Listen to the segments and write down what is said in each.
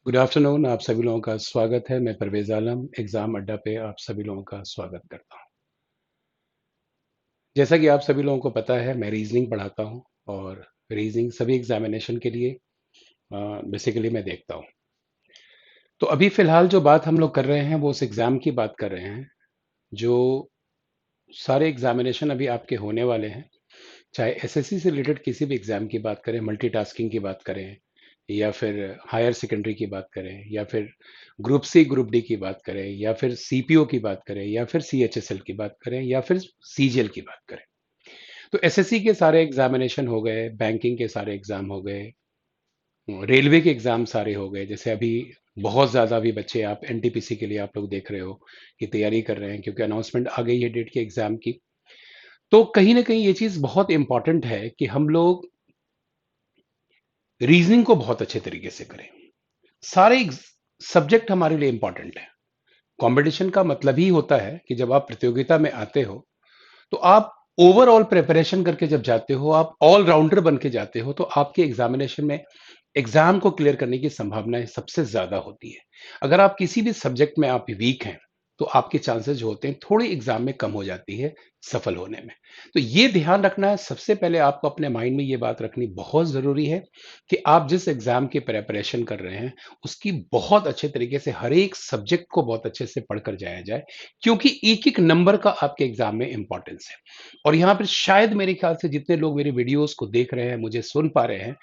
Good afternoon. आप सभी लोगों का स्वागत है। मैं परवेज़ आलम एग्ज़ाम अड्डा पे आप सभी लोगों का स्वागत करता हूँ। जैसा कि आप सभी लोगों को पता है, मैं रीज़निंग पढ़ाता हूँ और रीज़निंग सभी एग्ज़ामिनेशन के लिए बेसिकली मैं देखता हूँ। तो अभी फ़िलहाल जो बात हम लोग कर रहे हैं वो उस एग्ज़ाम की बात कर रहे हैं, जो सारे एग्ज़ामिनेशन अभी आपके होने वाले हैं। चाहे एसएससी से रिलेटेड किसी भी एग्ज़ाम की बात करें, मल्टीटास्किंग की बात करें या फिर हायर सेकेंडरी की बात करें या फिर ग्रुप सी, ग्रुप डी की बात करें या फिर सीपीओ की बात करें या फिर सीएचएसएल की बात करें या फिर सीजीएल की बात करें। तो एसएससी के सारे एग्ज़ामिनेशन हो गए, बैंकिंग के सारे एग्ज़ाम हो गए, रेलवे के एग्ज़ाम सारे हो गए। जैसे अभी बहुत ज़्यादा अभी बच्चे आप एनटीपीसी के लिए आप लोग देख रहे हो कि तैयारी कर रहे हैं क्योंकि अनाउंसमेंट आ गई है डेट के एग्ज़ाम की। तो कहीं न कहीं ये चीज़ बहुत इम्पोर्टेंट है कि हम लोग रीज़निंग को बहुत अच्छे तरीके से करें। सारे सब्जेक्ट हमारे लिए इम्पोर्टेंट है। कंपटीशन का मतलब ही होता है कि जब आप प्रतियोगिता में आते हो, तो आप ओवरऑल प्रिपरेशन करके जब जाते हो, आप ऑल राउंडर बन के जाते हो, तो आपके एग्ज़ामिनेशन में एग्ज़ाम को क्लियर करने की संभावनाएँ सबसे ज़्यादा होती है। अगर आप किसी भी सब्जेक्ट में आप वीक हैं, तो आपके चांसेस जो होते हैं, थोड़ी एग्ज़ाम में कम हो जाती है सफल होने में। तो ये ध्यान रखना है, सबसे पहले आपको अपने माइंड में ये बात रखनी बहुत ज़रूरी है कि आप जिस एग्ज़ाम की प्रिपरेशन कर रहे हैं, उसकी बहुत अच्छे तरीके से हर एक सब्जेक्ट को बहुत अच्छे से पढ़कर जाया जाए, क्योंकि एक-एक नंबर का आपके एग्ज़ाम में इम्पोर्टेंस है। और यहाँ पर शायद मेरे ख्याल से जितने लोग मेरे वीडियोज़ को देख रहे हैं, मुझे सुन पा रहे हैं,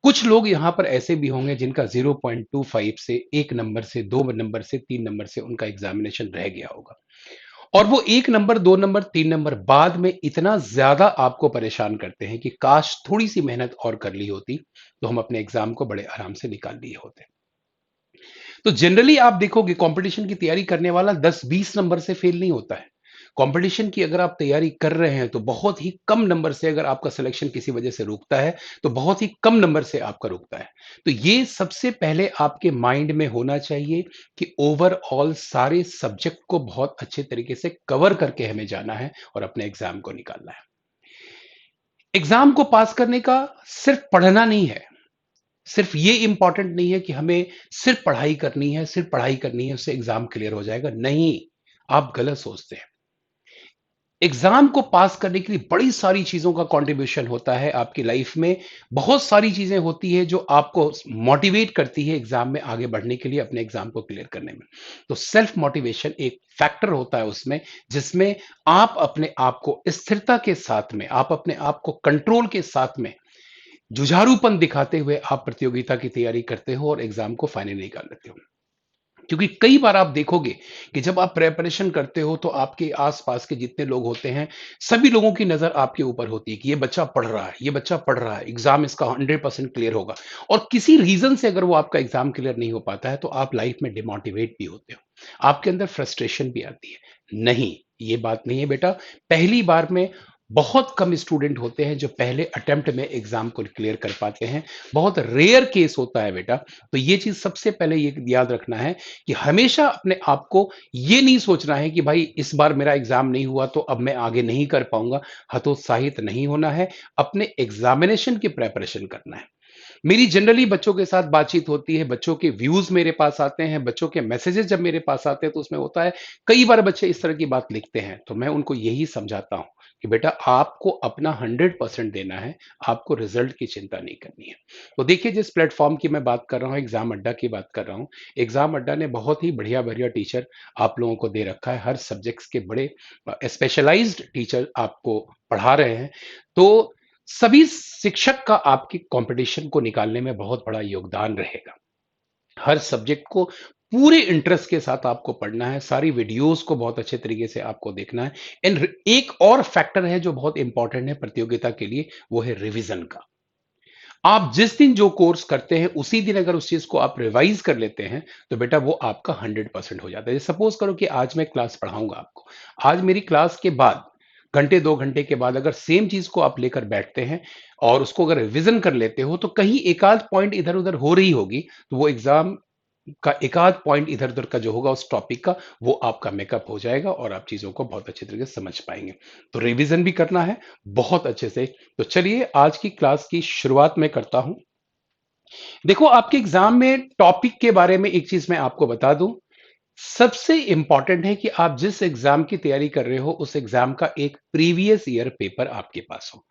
कुछ लोग यहाँ पर ऐसे भी होंगे जिनका 0.25 से 1 नंबर से 2 नंबर से 3 नंबर से उनका एग्ज़ामिनेशन रह गया होगा। और वो 1 नंबर, 2 नंबर, 3 नंबर बाद में इतना ज़्यादा आपको परेशान करते हैं कि काश थोड़ी-सी मेहनत और कर ली होती, तो हम अपने एग्ज़ाम को बड़े आराम से निकाल लिए होते। तो जनरली आप देखोगे कॉम्पिटिशन की तैयारी करने वाला 10-20 नंबर से फेल नहीं होता है। कॉम्पिटिशन की अगर आप तैयारी कर रहे हैं तो बहुत ही कम नंबर से अगर आपका सिलेक्शन किसी वजह से रुकता है, तो बहुत ही कम नंबर से आपका रुकता है। तो ये सबसे पहले आपके माइंड में होना चाहिए कि ओवरऑल सारे सब्जेक्ट को बहुत अच्छे तरीके से कवर करके हमें जाना है और अपने एग्ज़ाम को निकालना है। एग्ज़ाम को पास करने का सिर्फ पढ़ना नहीं है। सिर्फ ये इम्पोर्टेंट नहीं है कि हमें सिर्फ पढ़ाई करनी है, सिर्फ पढ़ाई करनी है, उससे एग्ज़ाम क्लियर हो जाएगा। नहीं, आप गलत सोचते हैं। एग्ज़ाम को पास करने के लिए बड़ी सारी चीज़ों का कंट्रीब्यूशन होता है आपकी लाइफ़ में। बहुत सारी चीज़ें होती हैं जो आपको मोटिवेट करती है एग्ज़ाम में आगे बढ़ने के लिए, अपने एग्ज़ाम को क्लियर करने में। तो सेल्फ मोटिवेशन एक फैक्टर होता है उसमें, जिसमें आप अपने आप को स्थिरता के साथ में, आप अपने आप को कंट्रोल के साथ में जुझारूपन दिखाते हुए आप प्रतियोगिता की तैयारी करते हो और एग्जाम को फाइनल निकाल लेते हो। क्योंकि कई बार आप देखोगे कि जब आप प्रिपरेशन करते हो तो आपके आसपास के जितने लोग होते हैं, सभी लोगों की नजर आपके ऊपर होती है कि ये बच्चा पढ़ रहा है, ये बच्चा पढ़ रहा है, एग्जाम इसका 100% क्लियर होगा। और किसी रीजन से अगर वो आपका एग्जाम क्लियर नहीं हो पाता है तो आप लाइफ में डिमोटिवेट भी होते हो, आपके अंदर फ्रस्ट्रेशन भी आती है। नहीं, ये बात नहीं है बेटा। पहली बार में बहुत कम स्टूडेंट होते हैं जो पहले अटेम्प्ट में एग्जाम को क्लियर कर पाते हैं। बहुत रेयर केस होता है बेटा। तो ये चीज सबसे पहले ये याद रखना है कि हमेशा अपने आप को ये नहीं सोचना है कि भाई इस बार मेरा एग्जाम नहीं हुआ तो अब मैं आगे नहीं कर पाऊंगा। हतोत्साहित नहीं होना है, अपने एग्जामिनेशन की प्रेपरेशन करना है। मेरी जनरली बच्चों के साथ बातचीत होती है, बच्चों के व्यूज मेरे पास आते हैं, बच्चों के मैसेजेस जब मेरे पास आते हैं तो उसमें होता है, कई बार बच्चे इस तरह की बात लिखते हैं तो मैं उनको यही समझाता हूं कि बेटा आपको अपना 100% देना है, आपको रिजल्ट की चिंता नहीं करनी है। तो देखिए, जिस प्लेटफॉर्म की मैं बात कर रहा हूँ, एग्जाम अड्डा की बात कर रहा हूँ, एग्जाम अड्डा ने बहुत ही बढ़िया बढ़िया टीचर आप लोगों को दे रखा है। हर सब्जेक्ट्स के बड़े स्पेशलाइज्ड टीचर आपको पढ़ा रहे हैं। तो सभी शिक्षक का आपकी कंपटीशन को निकालने में बहुत बड़ा योगदान रहेगा। हर सब्जेक्ट को पूरे इंटरेस्ट के साथ आपको पढ़ना है, सारी वीडियोस को बहुत अच्छे तरीके से आपको देखना है। एंड एक और फैक्टर है जो बहुत इंपॉर्टेंट है प्रतियोगिता के लिए, वो है रिवीजन का। आप जिस दिन जो कोर्स करते हैं उसी दिन अगर उस चीज को आप रिवाइज कर लेते हैं तो बेटा वो आपका 100% हो जाता है। सपोज करो कि आज मैं क्लास पढ़ाऊंगा आपको, आज मेरी क्लास के बाद घंटे 2 घंटे के बाद अगर सेम चीज को आप लेकर बैठते हैं और उसको अगर रिवीजन कर लेते हो तो कहीं एक आध पॉइंट इधर उधर हो रही होगी, तो वो एग्जाम का एक आध पॉइंट इधर उधर का जो होगा उस टॉपिक का, वो आपका मेकअप हो जाएगा और आप चीजों को बहुत अच्छे तरीके से समझ पाएंगे। तो रिवीजन भी करना है बहुत अच्छे से। तो चलिए आज की क्लास की शुरुआत मैं करता हूं। देखो, आपके एग्जाम में टॉपिक के बारे में एक चीज मैं आपको बता दूं। सबसे इंपॉर्टेंट है कि आप जिस एग्जाम की तैयारी कर रहे हो उस एग्जाम का एक प्रीवियस ईयर पेपर आपके पास हो।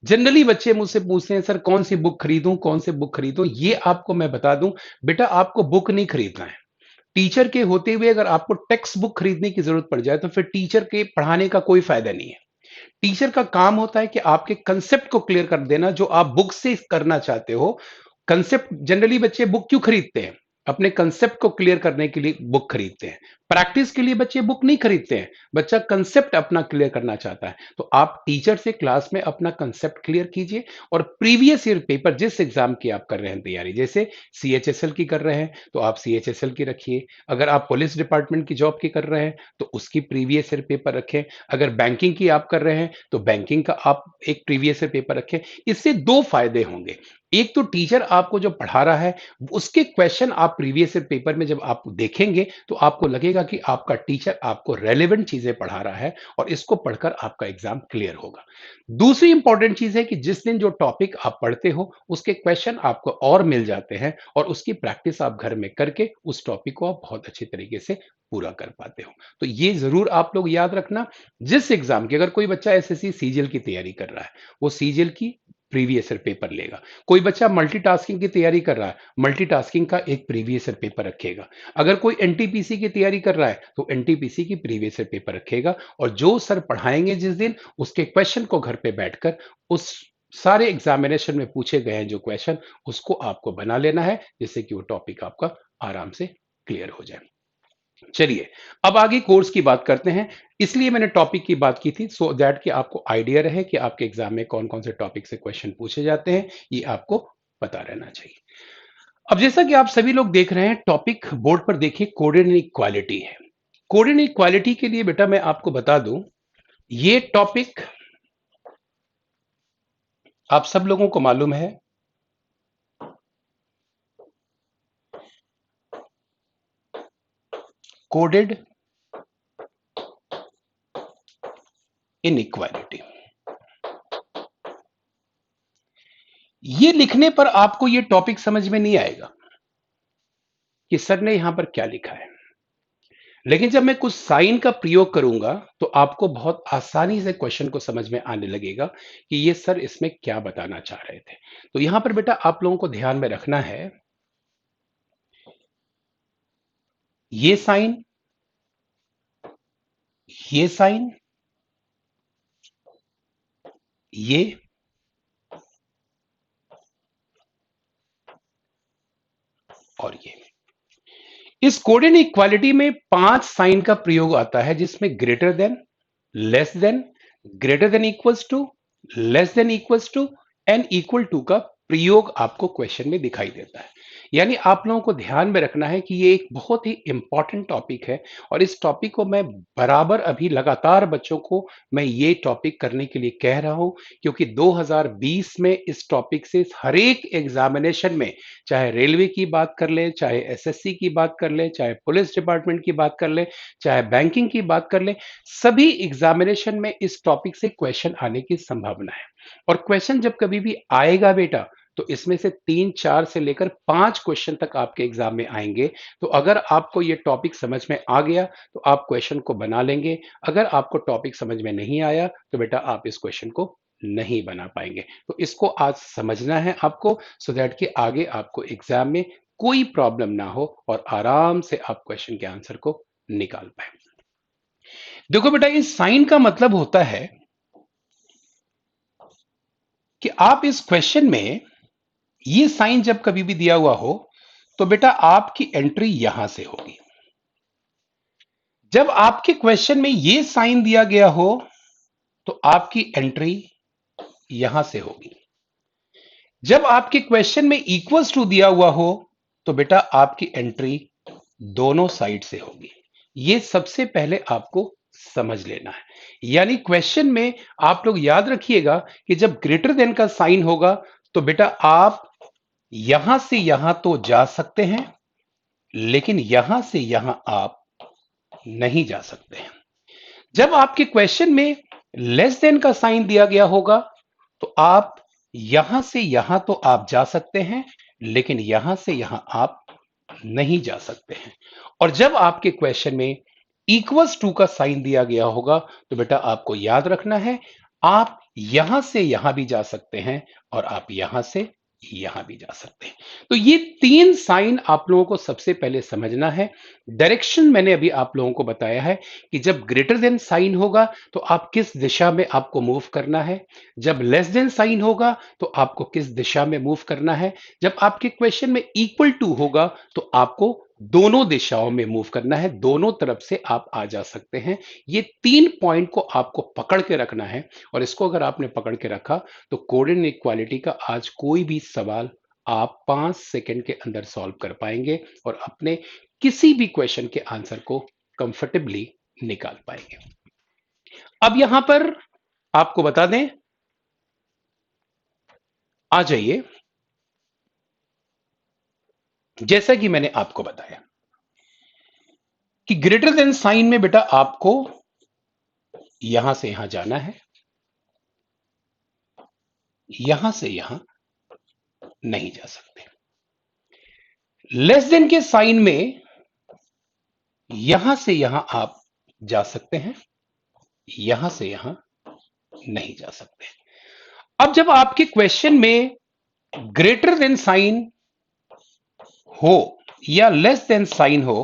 जनरली बच्चे मुझसे पूछते हैं, सर कौन सी बुक खरीदूं, कौन सी बुक खरीदूं। ये आपको मैं बता दूं, बेटा आपको बुक नहीं खरीदना है। टीचर के होते हुए अगर आपको टेक्स्ट बुक खरीदने की जरूरत पड़ जाए तो फिर टीचर के पढ़ाने का कोई फायदा नहीं है। टीचर का काम होता है कि आपके कंसेप्ट को क्लियर कर देना जो आप बुक से करना चाहते हो। कंसेप्ट जनरली बच्चे बुक क्यों खरीदते हैं? अपने कंसेप्ट को क्लियर करने के लिए बुक खरीदते हैं। प्रैक्टिस के लिए बच्चे बुक नहीं खरीदते हैं। बच्चा कंसेप्ट अपना क्लियर करना चाहता है, तो आप टीचर से क्लास में अपना कंसेप्ट क्लियर कीजिए। और प्रीवियस ईयर पेपर जिस एग्जाम की आप कर रहे हैं तैयारी, जैसे सीएचएसएल की कर रहे हैं तो आप सीएचएसएल की रखिए। अगर आप पुलिस डिपार्टमेंट की जॉब की कर रहे हैं तो उसकी प्रीवियस ईयर पेपर रखें। अगर बैंकिंग की आप कर रहे हैं तो बैंकिंग का आप एक प्रीवियस ईयर पेपर रखें। इससे दो फायदे होंगे। एक तो टीचर आपको जो पढ़ा रहा है उसके क्वेश्चन आप प्रीवियस ईयर पेपर में जब आप देखेंगे तो आपको लगेगा कि आपका टीचर आपको रेलेवेंट चीजें पढ़ा रहा है और इसको पढ़कर आपका एग्जाम क्लियर होगा। दूसरी इंपॉर्टेंट चीज है कि जिस दिन जो टॉपिक आप पढ़ते हो उसके क्वेश्चन आपको और मिल जाते हैं और उसकी प्रैक्टिस आप घर में करके उस टॉपिक को आप बहुत अच्छे तरीके से पूरा कर पाते हो। तो ये जरूर आप लोग याद रखना। जिस एग्जाम की, अगर कोई बच्चा एसएससी सीजीएल की तैयारी कर रहा है वो सीजीएल की प्रीवियस ईयर पेपर लेगा। कोई बच्चा मल्टीटास्किंग की तैयारी कर रहा है, मल्टीटास्किंग का एक प्रीवियस ईयर पेपर रखेगा। अगर कोई एनटीपीसी की तैयारी कर रहा है तो एनटीपीसी की प्रीवियस ईयर पेपर रखेगा। और जो सर पढ़ाएंगे जिस दिन उसके क्वेश्चन को घर पे बैठकर उस सारे एग्जामिनेशन में पूछे गए हैं जो क्वेश्चन उसको आपको बना लेना है, जिससे कि वो टॉपिक आपका आराम से क्लियर हो जाए। चलिए, अब आगे कोर्स की बात करते हैं। इसलिए मैंने टॉपिक की बात की थी सो दैट कि आपको आइडिया रहे कि आपके एग्जाम में कौन कौन से टॉपिक से क्वेश्चन पूछे जाते हैं, ये आपको पता रहना चाहिए। अब जैसा कि आप सभी लोग देख रहे हैं, टॉपिक बोर्ड पर देखिए कोडेड इनइक्वालिटी है। कोडेड इनइक्वालिटी के लिए बेटा मैं आपको बता दूं, ये टॉपिक आप सब लोगों को मालूम है। कोडेड इनइक्वालिटी, ये लिखने पर आपको ये टॉपिक समझ में नहीं आएगा कि सर ने यहां पर क्या लिखा है। लेकिन जब मैं कुछ साइन का प्रयोग करूंगा तो आपको बहुत आसानी से क्वेश्चन को समझ में आने लगेगा कि ये सर इसमें क्या बताना चाह रहे थे। तो यहां पर बेटा आप लोगों को ध्यान में रखना है, ये साइन, ये साइन, ये और ये। इस कोडेड इक्वालिटी में 5 साइन का प्रयोग आता है जिसमें greater than, less than, greater than equals to, less than equals to and equal to का प्रयोग आपको क्वेश्चन में दिखाई देता है। यानी आप लोगों को ध्यान में रखना है कि ये एक बहुत ही इंपॉर्टेंट टॉपिक है और इस टॉपिक को मैं बराबर अभी लगातार बच्चों को मैं ये टॉपिक करने के लिए कह रहा हूं, क्योंकि 2020 में इस टॉपिक से हर एक एग्जामिनेशन में, चाहे रेलवे की बात कर ले, चाहे एसएससी की बात कर ले, चाहे पुलिस डिपार्टमेंट की बात कर ले, चाहे बैंकिंग की बात कर ले, सभी एग्जामिनेशन में इस टॉपिक से क्वेश्चन आने की संभावना है। और क्वेश्चन जब कभी भी आएगा बेटा तो इसमें से 3 4 से लेकर 5 क्वेश्चन तक आपके एग्जाम में आएंगे। तो अगर आपको ये टॉपिक समझ में आ गया तो आप क्वेश्चन को बना लेंगे। अगर आपको टॉपिक समझ में नहीं आया तो बेटा आप इस क्वेश्चन को नहीं बना पाएंगे। तो इसको आज समझना है आपको, सो दैट कि आगे आपको एग्जाम में कोई प्रॉब्लम ना हो और आराम से आप क्वेश्चन के आंसर को निकाल पाए। देखो बेटा, इस साइन का मतलब होता है कि आप इस क्वेश्चन में ये साइन जब कभी भी दिया हुआ हो तो बेटा आपकी एंट्री यहां से होगी। जब आपके क्वेश्चन में ये साइन दिया गया हो तो आपकी एंट्री यहां से होगी। जब आपके क्वेश्चन में इक्वल्स टू दिया हुआ हो तो बेटा आपकी एंट्री दोनों साइड से होगी। ये सबसे पहले आपको समझ लेना है। यानी क्वेश्चन में आप लोग याद रखिएगा कि जब ग्रेटर देन का साइन होगा तो बेटा आप यहां से यहां तो जा सकते हैं, लेकिन यहां से यहां आप नहीं जा सकते हैं। जब आपके क्वेश्चन में लेस देन का साइन दिया गया होगा तो आप यहां से यहां तो आप जा सकते हैं, लेकिन यहां से यहां आप नहीं जा सकते हैं। और जब आपके क्वेश्चन में इक्वल्स टू का साइन दिया गया होगा तो बेटा आपको याद रखना है, आप यहां से यहां भी जा सकते हैं और आप यहां से यहां भी जा सकते हैं। तो ये तीन साइन आप लोगों को सबसे पहले समझना है। डायरेक्शन मैंने अभी आप लोगों को बताया है कि जब ग्रेटर देन साइन होगा तो आप किस दिशा में आपको मूव करना है, जब लेस देन साइन होगा तो आपको किस दिशा में मूव करना है, जब आपके क्वेश्चन में इक्वल टू होगा तो आपको दोनों दिशाओं में मूव करना है, दोनों तरफ से आप आ जा सकते हैं। ये तीन पॉइंट को आपको पकड़ के रखना है और इसको अगर आपने पकड़ के रखा तो कोऑर्डिनेट इक्वालिटी का आज कोई भी सवाल आप 5 सेकंड के अंदर सॉल्व कर पाएंगे और अपने किसी भी क्वेश्चन के आंसर को कंफर्टेबली निकाल पाएंगे। अब यहां पर आपको बता दें, आ जाइए, जैसा कि मैंने आपको बताया कि ग्रेटर देन साइन में बेटा आपको यहां से यहां जाना है, यहां से यहां नहीं जा सकते। लेस देन के साइन में यहां से यहां आप जा सकते हैं, यहां से यहां नहीं जा सकते। अब जब आपके क्वेश्चन में ग्रेटर देन साइन हो या लेस देन साइन हो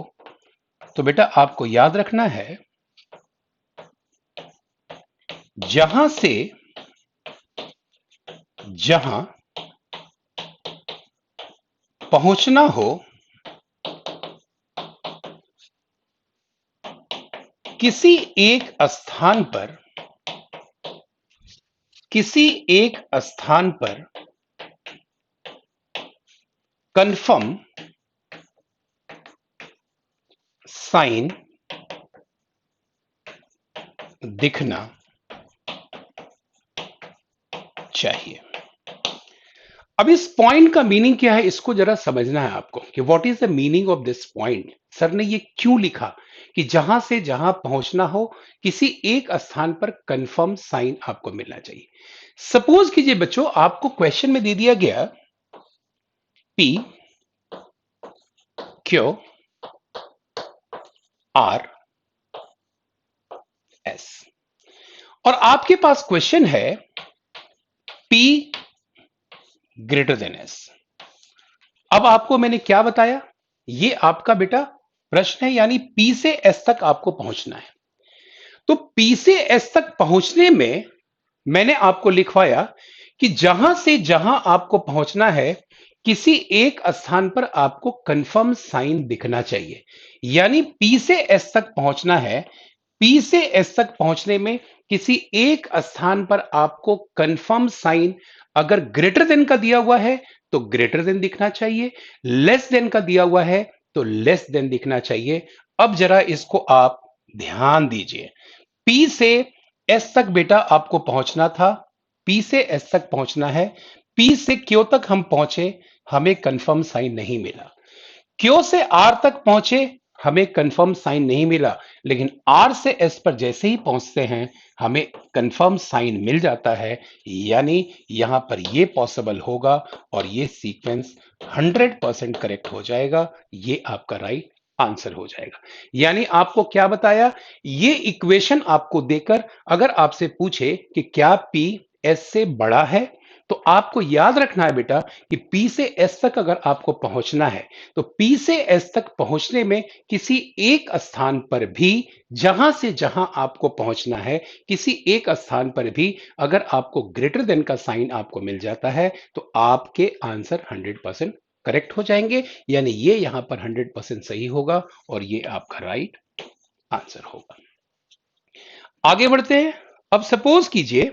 तो बेटा आपको याद रखना है, जहां से जहां पहुंचना हो, किसी एक स्थान पर, किसी एक स्थान पर कंफर्म साइन दिखना चाहिए। अब इस पॉइंट का मीनिंग क्या है इसको जरा समझना है आपको कि what is the meaning of this point. Sir ने ये क्यों लिखा कि जहां से जहां पहुंचना हो किसी एक स्थान पर कंफर्म साइन आपको मिलना चाहिए। सपोज कीजिए बच्चों आपको क्वेश्चन में दे दिया गया पी क्यू आर एस और आपके पास क्वेश्चन है पी ग्रेटर देन एस। अब आपको मैंने क्या बताया, ये आपका बेटा प्रश्न है, यानी पी से एस तक आपको पहुंचना है। तो पी से एस तक पहुंचने में मैंने आपको लिखवाया कि जहां से जहां आपको पहुंचना है किसी एक स्थान पर आपको कंफर्म साइन दिखना चाहिए। यानी पी से एस तक पहुंचना है, पी से एस तक पहुंचने में किसी एक स्थान पर आपको कंफर्म साइन अगर ग्रेटर देन का दिया हुआ है तो ग्रेटर देन दिखना चाहिए, लेस देन का दिया हुआ है तो लेस देन दिखना चाहिए। अब जरा इसको आप ध्यान दीजिए, पी से एस तक बेटा आपको पहुंचना था, पी से एस तक पहुंचना है, पी से क्यू तक हम पहुंचे, हमें कंफर्म साइन नहीं मिला। क्यू से आर तक पहुंचे, हमें कंफर्म साइन नहीं मिला, लेकिन आर से एस पर जैसे ही पहुंचते हैं हमें कंफर्म साइन मिल जाता है। यानी यहां पर ये पॉसिबल होगा और ये सीक्वेंस 100% करेक्ट हो जाएगा, ये आपका राइट आंसर हो जाएगा। यानी आपको क्या बताया, ये इक्वेशन आपको देकर अगर आपसे पूछे कि क्या पी एस से बड़ा है तो आपको याद रखना है बेटा कि पी से एस तक अगर आपको पहुंचना है तो पी से एस तक पहुंचने में किसी एक स्थान पर भी, जहां से जहां आपको पहुंचना है किसी एक स्थान पर भी अगर आपको ग्रेटर देन का साइन आपको मिल जाता है तो आपके आंसर 100% करेक्ट हो जाएंगे। यानी ये यहां पर 100% सही होगा और ये आपका राइट आंसर होगा। आगे बढ़ते हैं। अब सपोज कीजिए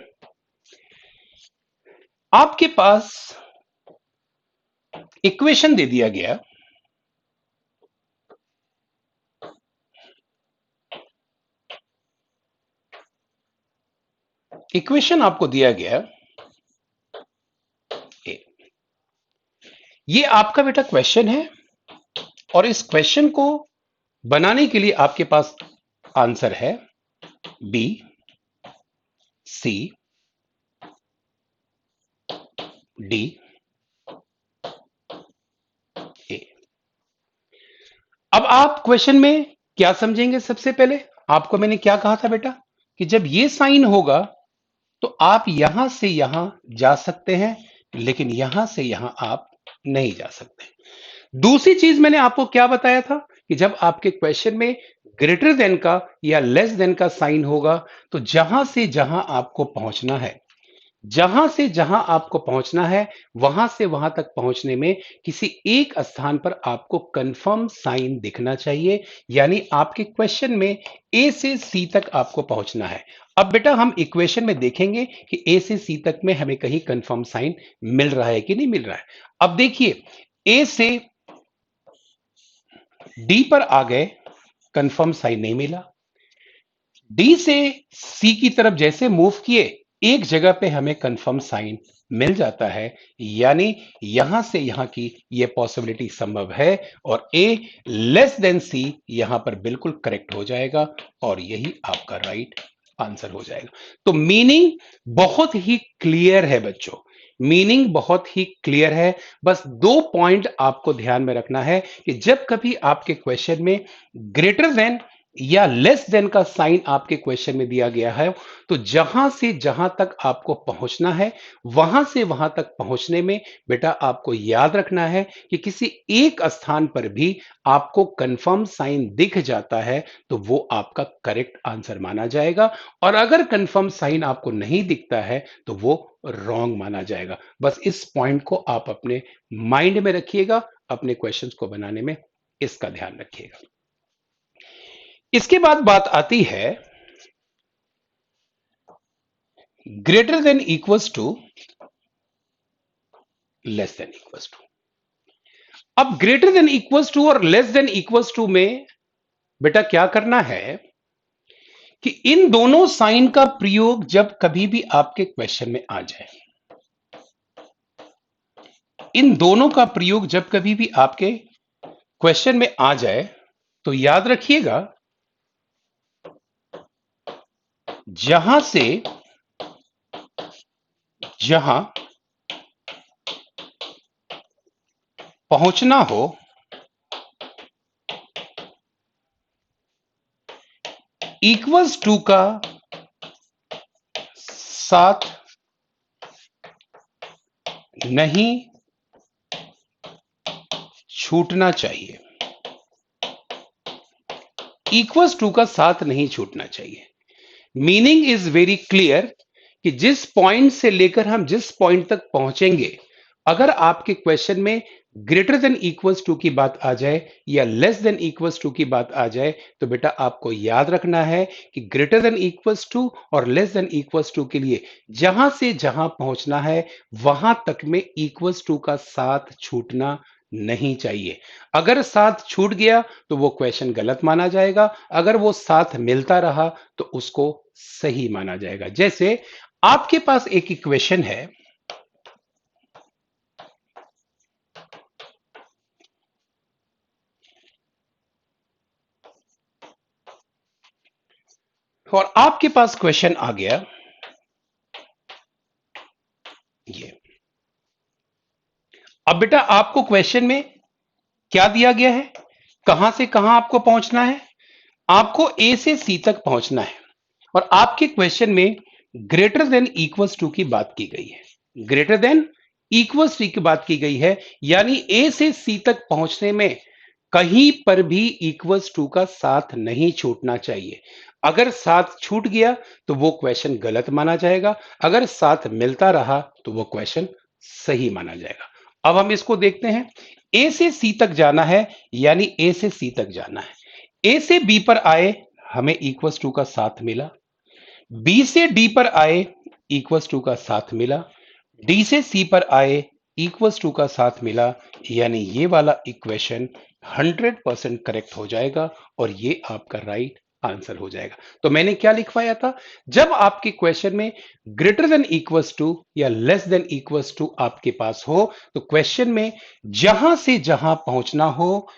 आपके पास इक्वेशन दे दिया गया, इक्वेशन आपको दिया गया ए, ये आपका बेटा क्वेश्चन है और इस क्वेश्चन को बनाने के लिए आपके पास आंसर है बी सी डी आप क्वेश्चन में क्या समझेंगे? सबसे पहले आपको मैंने क्या कहा था बेटा कि जब ये साइन होगा तो आप यहां से यहां जा सकते हैं, लेकिन यहां से यहां आप नहीं जा सकते। दूसरी चीज मैंने आपको क्या बताया था कि जब आपके क्वेश्चन में ग्रेटर देन का या लेस देन का साइन होगा तो जहां से जहां आपको पहुंचना है, जहां से जहां आपको पहुंचना है, वहां से वहां तक पहुंचने में किसी एक स्थान पर आपको कंफर्म साइन दिखना चाहिए। यानी आपके क्वेश्चन में ए से सी तक आपको पहुंचना है। अब बेटा हम इक्वेशन में देखेंगे कि ए से सी तक में हमें कहीं कंफर्म साइन मिल रहा है कि नहीं मिल रहा है। अब देखिए, ए से डी पर आ गए, कंफर्म साइन नहीं मिला। डी से सी की तरफ जैसे मूव किए, एक जगह पे हमें कंफर्म साइन मिल जाता है। यानी यहां से यहां की यह पॉसिबिलिटी संभव है और ए लेस देन सी यहां पर बिल्कुल करेक्ट हो जाएगा और यही आपका राइट आंसर हो जाएगा। तो मीनिंग बहुत ही क्लियर है बच्चों, मीनिंग बहुत ही क्लियर है। बस दो पॉइंट आपको ध्यान में रखना है कि जब कभी आपके क्वेश्चन में ग्रेटर देन या लेस देन का साइन आपके क्वेश्चन में दिया गया है, तो जहां से जहां तक आपको पहुंचना है, वहां से वहां तक पहुंचने में बेटा आपको याद रखना है कि किसी एक स्थान पर भी आपको कंफर्म साइन दिख जाता है तो वो आपका करेक्ट आंसर माना जाएगा, और अगर कंफर्म साइन आपको नहीं दिखता है तो वो रॉन्ग माना जाएगा। बस इस पॉइंट को आप अपने माइंड में रखिएगा, अपने क्वेश्चंस को बनाने में इसका ध्यान रखिएगा। इसके बाद बात आती है greater than equals to less than equals to. अब ग्रेटर देन इक्वल्स टू और लेस देन इक्वल्स टू में बेटा क्या करना है कि इन दोनों साइन का प्रयोग जब कभी भी आपके क्वेश्चन में आ जाए, इन दोनों का प्रयोग जब कभी भी आपके क्वेश्चन में आ जाए तो याद रखिएगा, जहां से जहां पहुंचना हो, इक्वल्स टू का साथ नहीं छूटना चाहिए। इक्वल्स टू का साथ नहीं छूटना चाहिए। मीनिंग इज वेरी क्लियर कि जिस पॉइंट से लेकर हम जिस पॉइंट तक पहुंचेंगे, अगर आपके क्वेश्चन में ग्रेटर देन इक्वल्स टू की बात आ जाए या लेस देन इक्वल्स टू की बात आ जाए, तो बेटा आपको याद रखना है कि ग्रेटर देन इक्वल्स टू और लेस देन इक्वल्स टू के लिए जहां से जहां पहुंचना है वहां तक में इक्वल्स टू का साथ छूटना नहीं चाहिए। अगर साथ छूट गया तो वो क्वेश्चन गलत माना जाएगा, अगर वो साथ मिलता रहा तो उसको सही माना जाएगा। जैसे आपके पास एक इक्वेशन है, और आपके पास क्वेश्चन आ गया ये। अब बेटा आपको क्वेश्चन में क्या दिया गया है, कहां से कहां आपको पहुंचना है? आपको ए से सी तक पहुंचना है और आपके क्वेश्चन में ग्रेटर देन इक्वल्स टू की बात की गई है। ग्रेटर देन इक्वल्स टू की बात की गई है, यानी ए से सी तक पहुंचने में कहीं पर भी इक्वल्स टू का साथ नहीं छूटना चाहिए। अगर साथ छूट गया तो वो क्वेश्चन गलत माना जाएगा, अगर साथ मिलता रहा तो वो क्वेश्चन सही माना जाएगा। अब हम इसको देखते हैं। ए से सी तक जाना है, यानी ए से सी तक जाना है। ए से बी पर आए, हमें इक्वल्स टू का साथ मिला। बी से डी पर आए, इक्वल्स टू का साथ मिला। डी से सी पर आए, इक्वल्स टू का साथ मिला। यानी ये वाला इक्वेशन 100% करेक्ट हो जाएगा और ये आपका राइट आंसर हो जाएगा। तो मैंने क्या लिखवाया था, जब आपके क्वेश्चन में ग्रेटर देन इक्वल्स टू या लेस देन इक्वल्स टू आपके पास हो, तो क्वेश्चन में जहां से जहां पहुंचना हो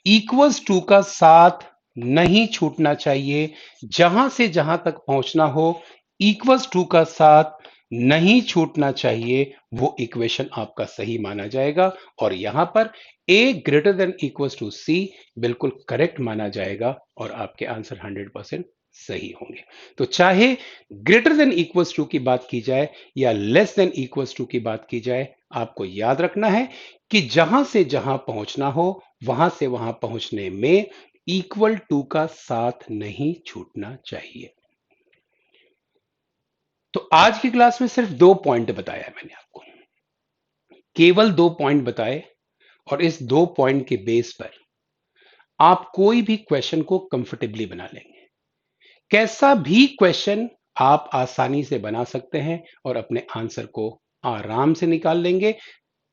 इक्वल्स टू का साथ नहीं छूटना चाहिए। जहां से जहां तक पहुंचना हो इक्वल्स टू का साथ नहीं छूटना चाहिए, वो इक्वेशन आपका सही माना जाएगा और यहां पर a greater than equals to c बिल्कुल करेक्ट माना जाएगा और आपके आंसर 100% सही होंगे। तो चाहे ग्रेटर देन इक्वल्स टू की बात की जाए या लेस देन इक्वल्स टू की बात की जाए, आपको याद रखना है कि जहां से जहां पहुंचना हो वहां से वहां पहुंचने में इक्वल टू का साथ नहीं छूटना चाहिए। तो आज की क्लास में सिर्फ 2 पॉइंट बताया मैंने आपको, केवल 2 पॉइंट बताए और इस 2 पॉइंट के बेस पर आप कोई भी क्वेश्चन को कंफर्टेबली बना लेंगे। कैसा भी क्वेश्चन आप आसानी से बना सकते हैं और अपने आंसर को आराम से निकाल लेंगे।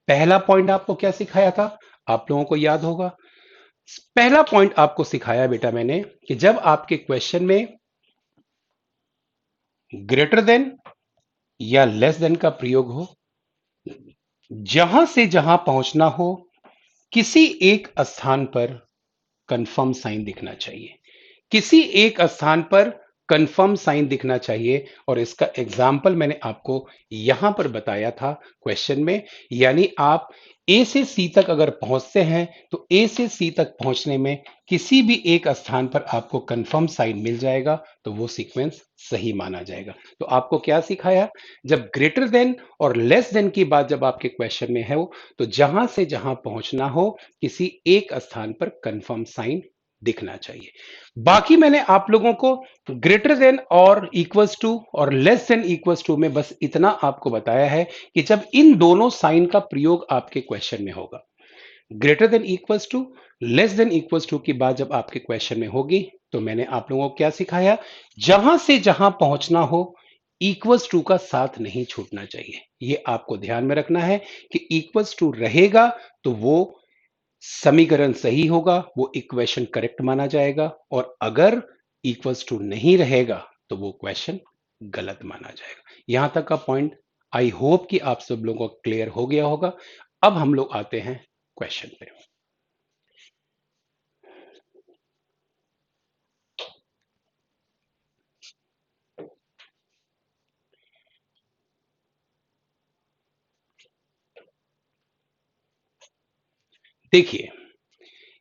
पहला पॉइंट आपको क्या सिखाया था, आप लोगों को याद होगा। पहला पॉइंट आपको सिखाया बेटा मैंने कि जब आपके क्वेश्चन में ग्रेटर देन या लेस देन का प्रयोग हो, जहां से जहां पहुंचना हो किसी एक स्थान पर कंफर्म साइन दिखना चाहिए, किसी एक स्थान पर कंफर्म साइन दिखना चाहिए। और इसका एग्जाम्पल मैंने आपको यहां पर बताया था क्वेश्चन में, यानी आप ए से सी तक अगर पहुंचते हैं तो ए से सी तक पहुंचने में किसी भी एक स्थान पर आपको कंफर्म साइन मिल जाएगा तो वो सीक्वेंस सही माना जाएगा। तो आपको क्या सिखाया, जब ग्रेटर देन और लेस देन की बात जब आपके क्वेश्चन में है तो जहां से जहां पहुंचना हो किसी एक स्थान पर कंफर्म साइन दिखना चाहिए। बाकी मैंने आप लोगों को ग्रेटर देन और इक्वल्स टू और लेस देन इक्वल्स टू में बस इतना आपको बताया है कि जब इन दोनों साइन का प्रयोग आपके क्वेश्चन में होगा, greater than equals to less than equals to की बात जब आपके क्वेश्चन में होगी, तो मैंने आप लोगों को क्या सिखाया, जहां से जहां पहुंचना हो इक्वल्स टू का साथ नहीं छूटना चाहिए। ये आपको ध्यान में रखना है कि इक्वल्स टू रहेगा तो वो समीकरण सही होगा, वो इक्वेशन करेक्ट माना जाएगा, और अगर इक्वल्स टू नहीं रहेगा तो वो क्वेश्चन गलत माना जाएगा। यहां तक का पॉइंट आई होप कि आप सब लोगों को क्लियर हो गया होगा। अब हम लोग आते हैं क्वेश्चन पे। देखिए,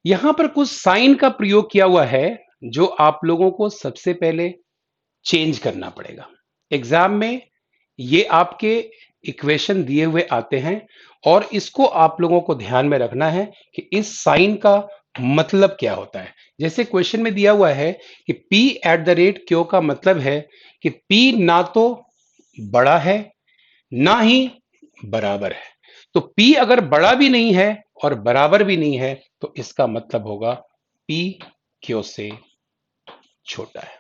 यहां पर कुछ साइन का प्रयोग किया हुआ है जो आप लोगों को सबसे पहले चेंज करना पड़ेगा। एग्जाम में ये आपके इक्वेशन दिए हुए आते हैं और इसको आप लोगों को ध्यान में रखना है कि इस साइन का मतलब क्या होता है। जैसे क्वेश्चन में दिया हुआ है कि P eight the rate Q का मतलब है कि P ना तो बड़ा है ना ही बराबर है। तो P अगर बड़ा भी नहीं है और बराबर भी नहीं है तो इसका मतलब होगा P क्यू से छोटा है।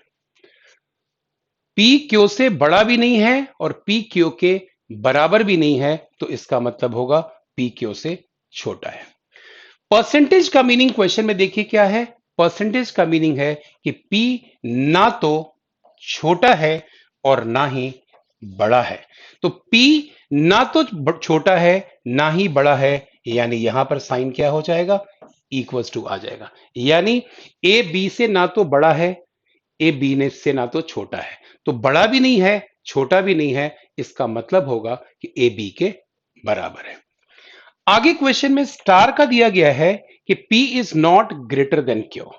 P क्यू से बड़ा भी नहीं है और P क्यू के बराबर भी नहीं है तो इसका मतलब होगा P क्यू से छोटा है। परसेंटेज का मीनिंग क्वेश्चन में देखिए क्या है। परसेंटेज का मीनिंग है कि P ना तो छोटा है और ना ही बड़ा है। तो P ना तो छोटा है ना ही बड़ा है, यानी यहां पर साइन क्या हो जाएगा, इक्वल्स टू आ जाएगा। यानी ए बी से ना तो बड़ा है, ए बी ने से ना तो छोटा है, तो बड़ा भी नहीं है छोटा भी नहीं है, इसका मतलब होगा कि ए बी के बराबर है। आगे क्वेश्चन में स्टार का दिया गया है कि P is not greater than Q.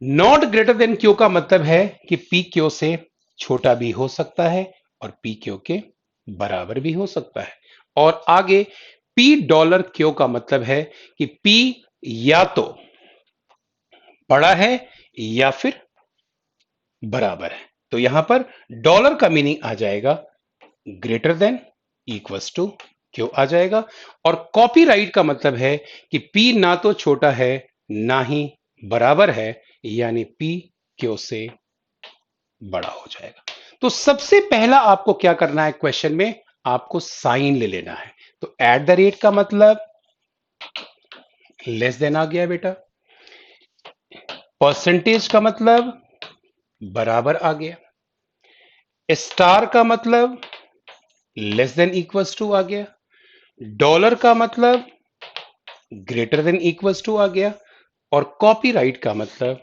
Not greater than Q का मतलब है कि P क्यू से छोटा भी हो सकता है और P क्यू के बराबर भी हो सकता है। और आगे P डॉलर क्यू का मतलब है कि P या तो बड़ा है या फिर बराबर है। तो यहां पर डॉलर का मीनिंग आ जाएगा greater than equals to q आ जाएगा। और कॉपीराइट का मतलब है कि P ना तो छोटा है ना ही बराबर है, यानी P क्यू से बड़ा हो जाएगा। तो सबसे पहला आपको क्या करना है, क्वेश्चन में आपको साइन ले लेना है। तो एट द रेट का मतलब लेस देन आ गया बेटा, परसेंटेज का मतलब बराबर आ गया, स्टार का मतलब लेस देन इक्वल्स टू आ गया, डॉलर का मतलब ग्रेटर देन इक्वल्स टू आ गया, और कॉपीराइट का मतलब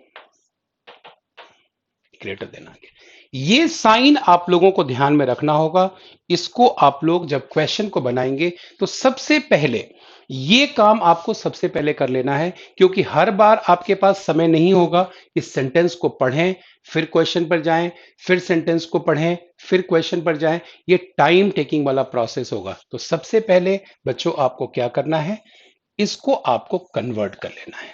ग्रेटर देन आ गया। ये साइन आप लोगों को ध्यान में रखना होगा। इसको आप लोग जब क्वेश्चन को बनाएंगे तो सबसे पहले ये काम आपको सबसे पहले कर लेना है, क्योंकि हर बार आपके पास समय नहीं होगा इस सेंटेंस को पढ़ें फिर क्वेश्चन पर जाएं, फिर सेंटेंस को पढ़ें फिर क्वेश्चन पर जाएं। ये टाइम टेकिंग वाला प्रोसेस होगा। तो सबसे पहले बच्चों आपको क्या करना है, इसको आपको कन्वर्ट कर लेना है।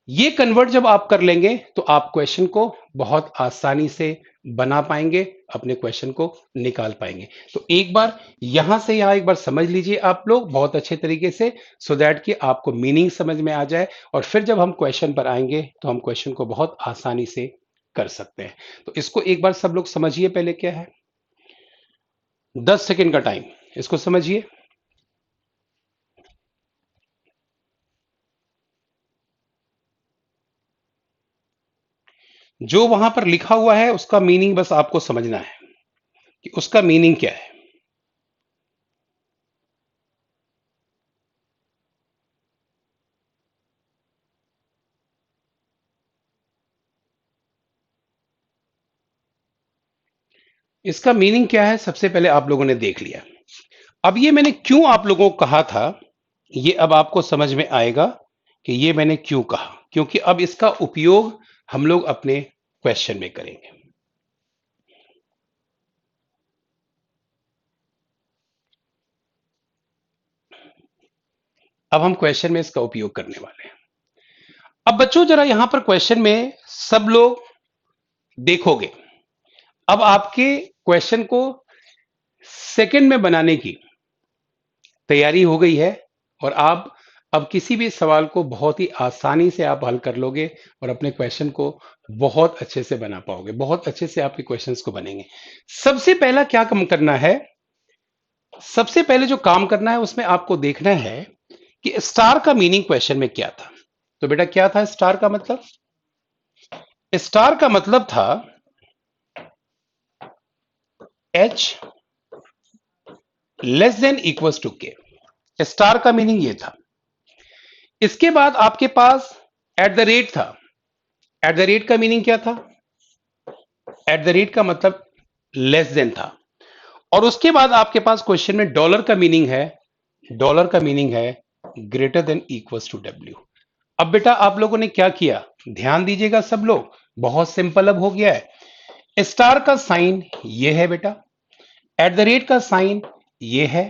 ये कन्वर्ट जब आप कर लेंगे तो आप क्वेश्चन को बहुत आसानी से बना पाएंगे, अपने क्वेश्चन को निकाल पाएंगे। तो एक बार यहां से यहां एक बार समझ लीजिए आप लोग बहुत अच्छे तरीके से, सो दैट कि आपको मीनिंग समझ में आ जाए, और फिर जब हम क्वेश्चन पर आएंगे तो हम क्वेश्चन को बहुत आसानी से कर सकते हैं। तो इसको एक बार सब लोग समझिए, पहले क्या है, 10 सेकेंड का टाइम, इसको समझिए। जो वहां पर लिखा हुआ है उसका मीनिंग बस आपको समझना है कि उसका मीनिंग क्या है। इसका मीनिंग क्या है सबसे पहले आप लोगों ने देख लिया। अब ये मैंने क्यों आप लोगों को कहा था, ये अब आपको समझ में आएगा कि ये मैंने क्यों कहा, क्योंकि अब इसका उपयोग हम लोग अपने क्वेश्चन में करेंगे। अब हम क्वेश्चन में इसका उपयोग करने वाले हैं। अब बच्चों जरा यहां पर क्वेश्चन में सब लोग देखोगे, अब आपके क्वेश्चन को सेकंड में बनाने की तैयारी हो गई है, और आप अब किसी भी सवाल को बहुत ही आसानी से आप हल कर लोगे और अपने क्वेश्चन को बहुत अच्छे से बना पाओगे, बहुत अच्छे से आपके क्वेश्चंस को बनेंगे। सबसे पहला क्या काम करना है, सबसे पहले जो काम करना है उसमें आपको देखना है कि स्टार का मीनिंग क्वेश्चन में क्या था। तो बेटा क्या था स्टार का मतलब, स्टार का मतलब था H less than equals to के। स्टार का मीनिंग ये था। इसके बाद आपके पास एट द रेट था। एट द रेट का मीनिंग क्या था, एट द रेट का मतलब लेस देन था। और उसके बाद आपके पास क्वेश्चन में डॉलर का मीनिंग है, डॉलर का मीनिंग है greater than equals to W. अब बेटा आप लोगों ने क्या किया, ध्यान दीजिएगा सब लोग, बहुत सिंपल अब हो गया है। स्टार का साइन ये है बेटा, एट द रेट का साइन ये है,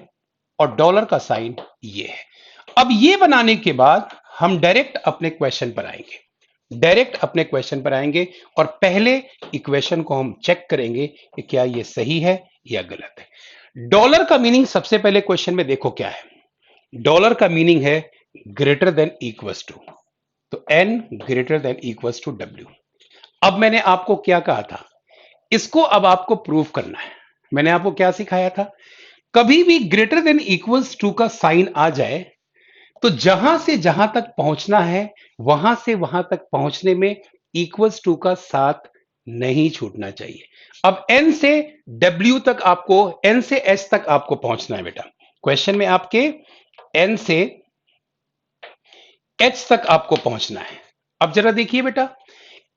और डॉलर का साइन ये है। अब ये बनाने के बाद हम डायरेक्ट अपने क्वेश्चन पर आएंगे, डायरेक्ट अपने क्वेश्चन पर आएंगे, और पहले इक्वेशन को हम चेक करेंगे कि क्या ये सही है या गलत है। डॉलर का मीनिंग सबसे पहले क्वेश्चन में देखो क्या है, डॉलर का मीनिंग है ग्रेटर देन इक्वल्स टू, तो N greater than equals to W. अब मैंने आपको क्या कहा था, इसको अब आपको प्रूव करना है। मैंने आपको क्या सिखाया था, कभी भी ग्रेटर देन इक्वल्स टू का साइन आ जाए तो जहां से जहां तक पहुंचना है वहां से वहां तक पहुंचने में इक्वल्स टू का साथ नहीं छूटना चाहिए। अब एन से डब्ल्यू तक आपको, एन से एच तक आपको पहुंचना है बेटा, क्वेश्चन में आपके एन से एच तक आपको पहुंचना है। अब जरा देखिए बेटा,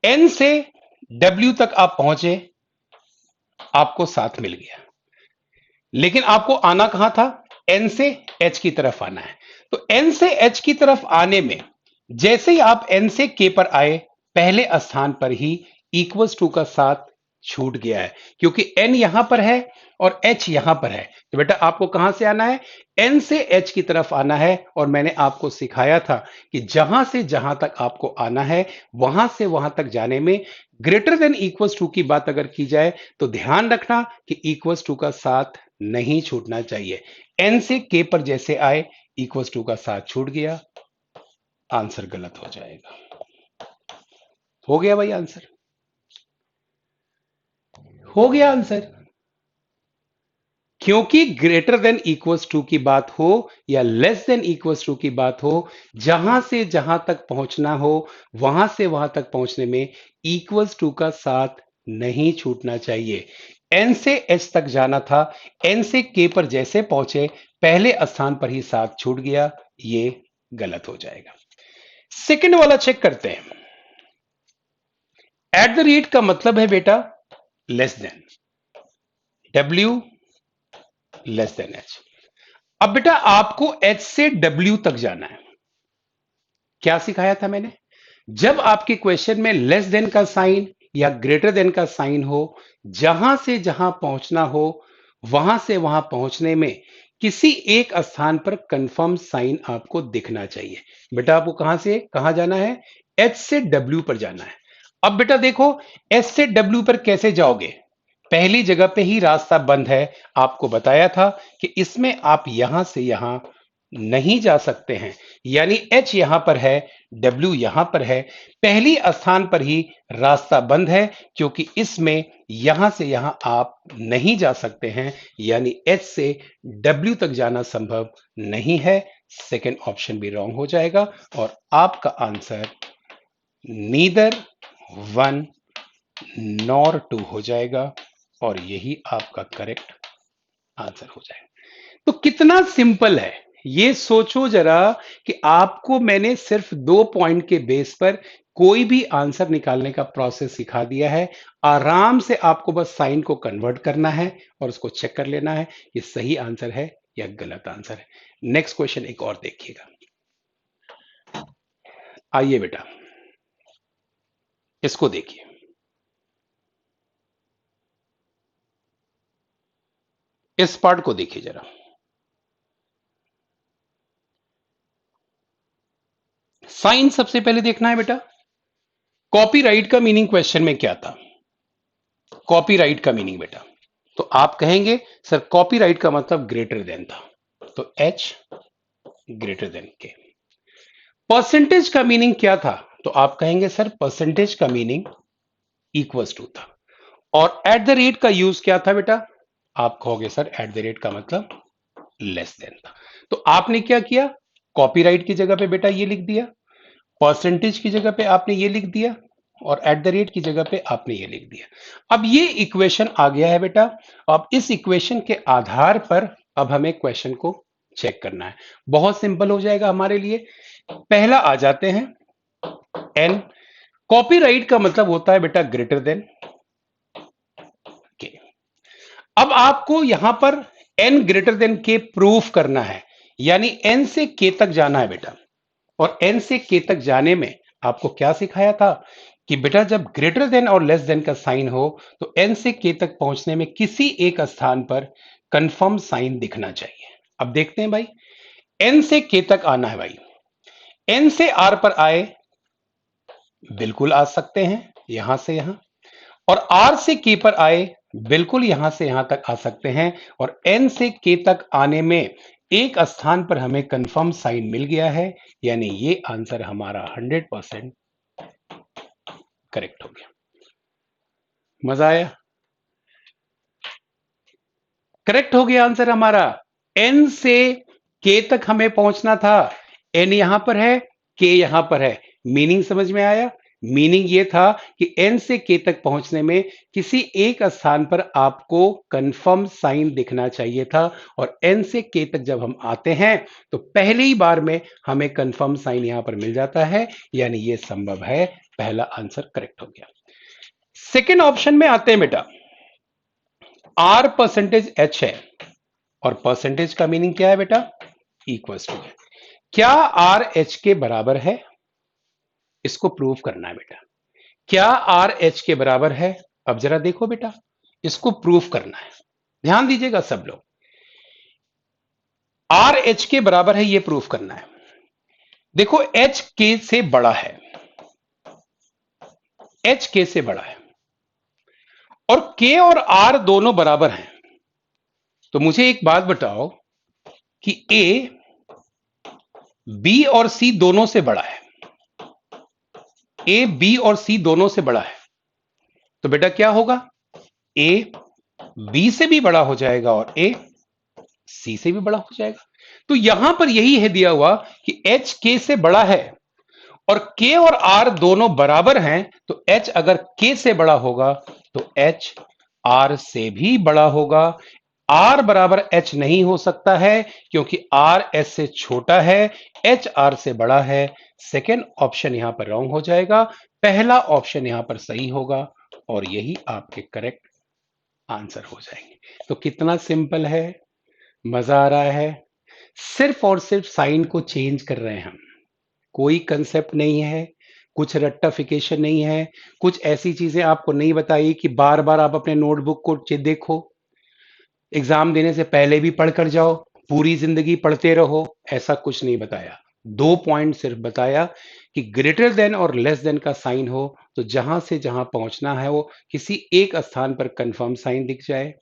एन से डब्ल्यू तक आप पहुंचे, आपको साथ मिल गया, लेकिन आपको आना कहां था, एन से एच की तरफ आना है। तो एन से एच की तरफ आने में जैसे ही आप एन से के पर आए, पहले स्थान पर ही इक्वल्स टू का साथ छूट गया है, क्योंकि एन यहां पर है और एच यहां पर है। तो बेटा आपको कहां से आना है, एन से एच की तरफ आना है। और मैंने आपको सिखाया था कि जहां से जहां तक आपको आना है वहां से वहां तक जाने में ग्रेटर देन इक्वल्स टू की बात अगर की जाए तो ध्यान रखना कि इक्वल्स टू का साथ नहीं छूटना चाहिए। एन से के पर जैसे आए इक्वल्स टू का साथ छूट गया, आंसर गलत हो जाएगा। हो गया भाई आंसर, हो गया आंसर। क्योंकि ग्रेटर देन इक्वल्स टू की बात हो या लेस देन इक्वल्स टू की बात हो, जहां से जहां तक पहुंचना हो वहां से वहां तक पहुंचने में इक्वल्स टू का साथ नहीं छूटना चाहिए। एन से एच तक जाना था, एन से के पर जैसे पहुंचे पहले स्थान पर ही साथ छूट गया, ये गलत हो जाएगा। सेकंड वाला चेक करते हैं। एट द रेट का मतलब है बेटा less than W less than H। अब बेटा आपको H से W तक जाना है। क्या सिखाया था मैंने? जब आपके क्वेश्चन में लेस देन का साइन या ग्रेटर देन का साइन हो, जहां से जहां पहुंचना हो, वहां से वहां पहुंचने में किसी एक स्थान पर कंफर्म साइन आपको दिखना चाहिए। बेटा आपको कहां से कहां जाना है? एच से डब्ल्यू पर जाना है। अब बेटा देखो, एच से डब्ल्यू पर कैसे जाओगे? पहली जगह पे ही रास्ता बंद है। आपको बताया था कि इसमें आप यहां से यहां नहीं जा सकते हैं, यानी H यहां पर है, W यहां पर है, पहली स्थान पर ही रास्ता बंद है, क्योंकि इसमें यहां से यहां आप नहीं जा सकते हैं, यानी H से W तक जाना संभव नहीं है। सेकेंड ऑप्शन भी रॉन्ग हो जाएगा और आपका आंसर नीदर 1 नॉर 2 हो जाएगा और यही आपका करेक्ट आंसर हो जाएगा। तो कितना सिंपल है ये सोचो जरा कि आपको मैंने सिर्फ 2 पॉइंट के बेस पर कोई भी आंसर निकालने का प्रोसेस सिखा दिया है। आराम से आपको बस साइन को कन्वर्ट करना है और उसको चेक कर लेना है कि सही आंसर है या गलत आंसर है। नेक्स्ट क्वेश्चन एक और देखिएगा। आइए बेटा इसको देखिए। इस पार्ट को देखिए जरा। साइन सबसे पहले देखना है बेटा। कॉपीराइट का मीनिंग क्वेश्चन में क्या था? कॉपीराइट का मीनिंग बेटा, तो आप कहेंगे सर कॉपीराइट का मतलब ग्रेटर देन था, तो H ग्रेटर देन के। परसेंटेज का मीनिंग क्या था? तो आप कहेंगे सर परसेंटेज का मीनिंग इक्वल्स टू था। और एट द रेट का यूज क्या था बेटा? आप कहोगे सर एट द रेट का मतलब लेस देन था। तो आपने क्या किया? कॉपीराइट की जगह पे बेटा ये लिख दिया, परसेंटेज की जगह पे आपने ये लिख दिया और एट द रेट की जगह पे आपने ये लिख दिया। अब ये इक्वेशन आ गया है बेटा। अब इस इक्वेशन के आधार पर अब हमें क्वेश्चन को चेक करना है। बहुत सिंपल हो जाएगा हमारे लिए। पहला आ जाते हैं एन। कॉपीराइट का मतलब होता है बेटा ग्रेटर देन के। अब आपको यहां पर एन ग्रेटर देन के प्रूफ करना है, यानी एन से के तक जाना है बेटा। और एन से के तक जाने में आपको क्या सिखाया था कि बेटा जब ग्रेटर देन और लेस देन का साइन हो तो एन से के तक पहुंचने में किसी एक स्थान पर कंफर्म साइन दिखना चाहिए। अब देखते हैं भाई, एन से के तक आना है भाई। एन से आर पर आए, बिल्कुल आ सकते हैं यहां से यहां। और आर से के पर आए, बिल्कुल यहां से यहां तक आ सकते हैं। और एन से के तक आने में एक स्थान पर हमें कंफर्म साइन मिल गया है, यानी ये आंसर हमारा 100% करेक्ट हो गया। मजा आया? करेक्ट हो गया आंसर हमारा। एन से के तक हमें पहुंचना था, एन यहां पर है, के यहां पर है। मीनिंग समझ में आया? मीनिंग ये था कि एन से के तक पहुंचने में किसी एक स्थान पर आपको कंफर्म साइन दिखना चाहिए था। और एन से के तक जब हम आते हैं तो पहली ही बार में हमें कंफर्म साइन यहां पर मिल जाता है, यानी ये संभव है। पहला आंसर करेक्ट हो गया। सेकेंड ऑप्शन में आते हैं बेटा। आर परसेंटेज एच है और परसेंटेज का मीनिंग क्या है बेटा? इक्वल्स टू है। क्या आर एच के बराबर है? इसको प्रूव करना है बेटा। क्या आर एच के बराबर है? अब जरा देखो बेटा, इसको प्रूव करना है। ध्यान दीजिएगा सब लोग। आर एच के बराबर है ये प्रूव करना है। देखो एच के से बड़ा है, एच के से बड़ा है और के और आर दोनों बराबर हैं। तो मुझे एक बात बताओ कि ए बी और सी दोनों से बड़ा है, ए बी और सी दोनों से बड़ा है, तो बेटा क्या होगा? ए बी से भी बड़ा हो जाएगा और ए सी से भी बड़ा हो जाएगा। तो यहां पर यही है दिया हुआ कि एच के से बड़ा है और के और आर दोनों बराबर हैं, तो एच अगर के से बड़ा होगा तो एच आर से भी बड़ा होगा। आर बराबर एच नहीं हो सकता है क्योंकि आर एच से छोटा है, एच आर से बड़ा है। सेकेंड ऑप्शन यहां पर रॉन्ग हो जाएगा, पहला ऑप्शन यहां पर सही होगा और यही आपके करेक्ट आंसर हो जाएंगे। तो कितना सिंपल है, मजा आ रहा है। सिर्फ और सिर्फ साइन को चेंज कर रहे हैं हम, कोई कंसेप्ट नहीं है, कुछ रट्टाफिकेशन नहीं है, कुछ ऐसी चीजें आपको नहीं बताई कि बार बार आप अपने नोटबुक को देखो, एग्जाम देने से पहले भी पढ़कर जाओ, पूरी जिंदगी पढ़ते रहो, ऐसा कुछ नहीं बताया। दो पॉइंट सिर्फ बताया कि ग्रेटर देन और लेस देन का साइन हो तो जहां से जहां पहुंचना है वो किसी एक स्थान पर कंफर्म साइन दिख जाए,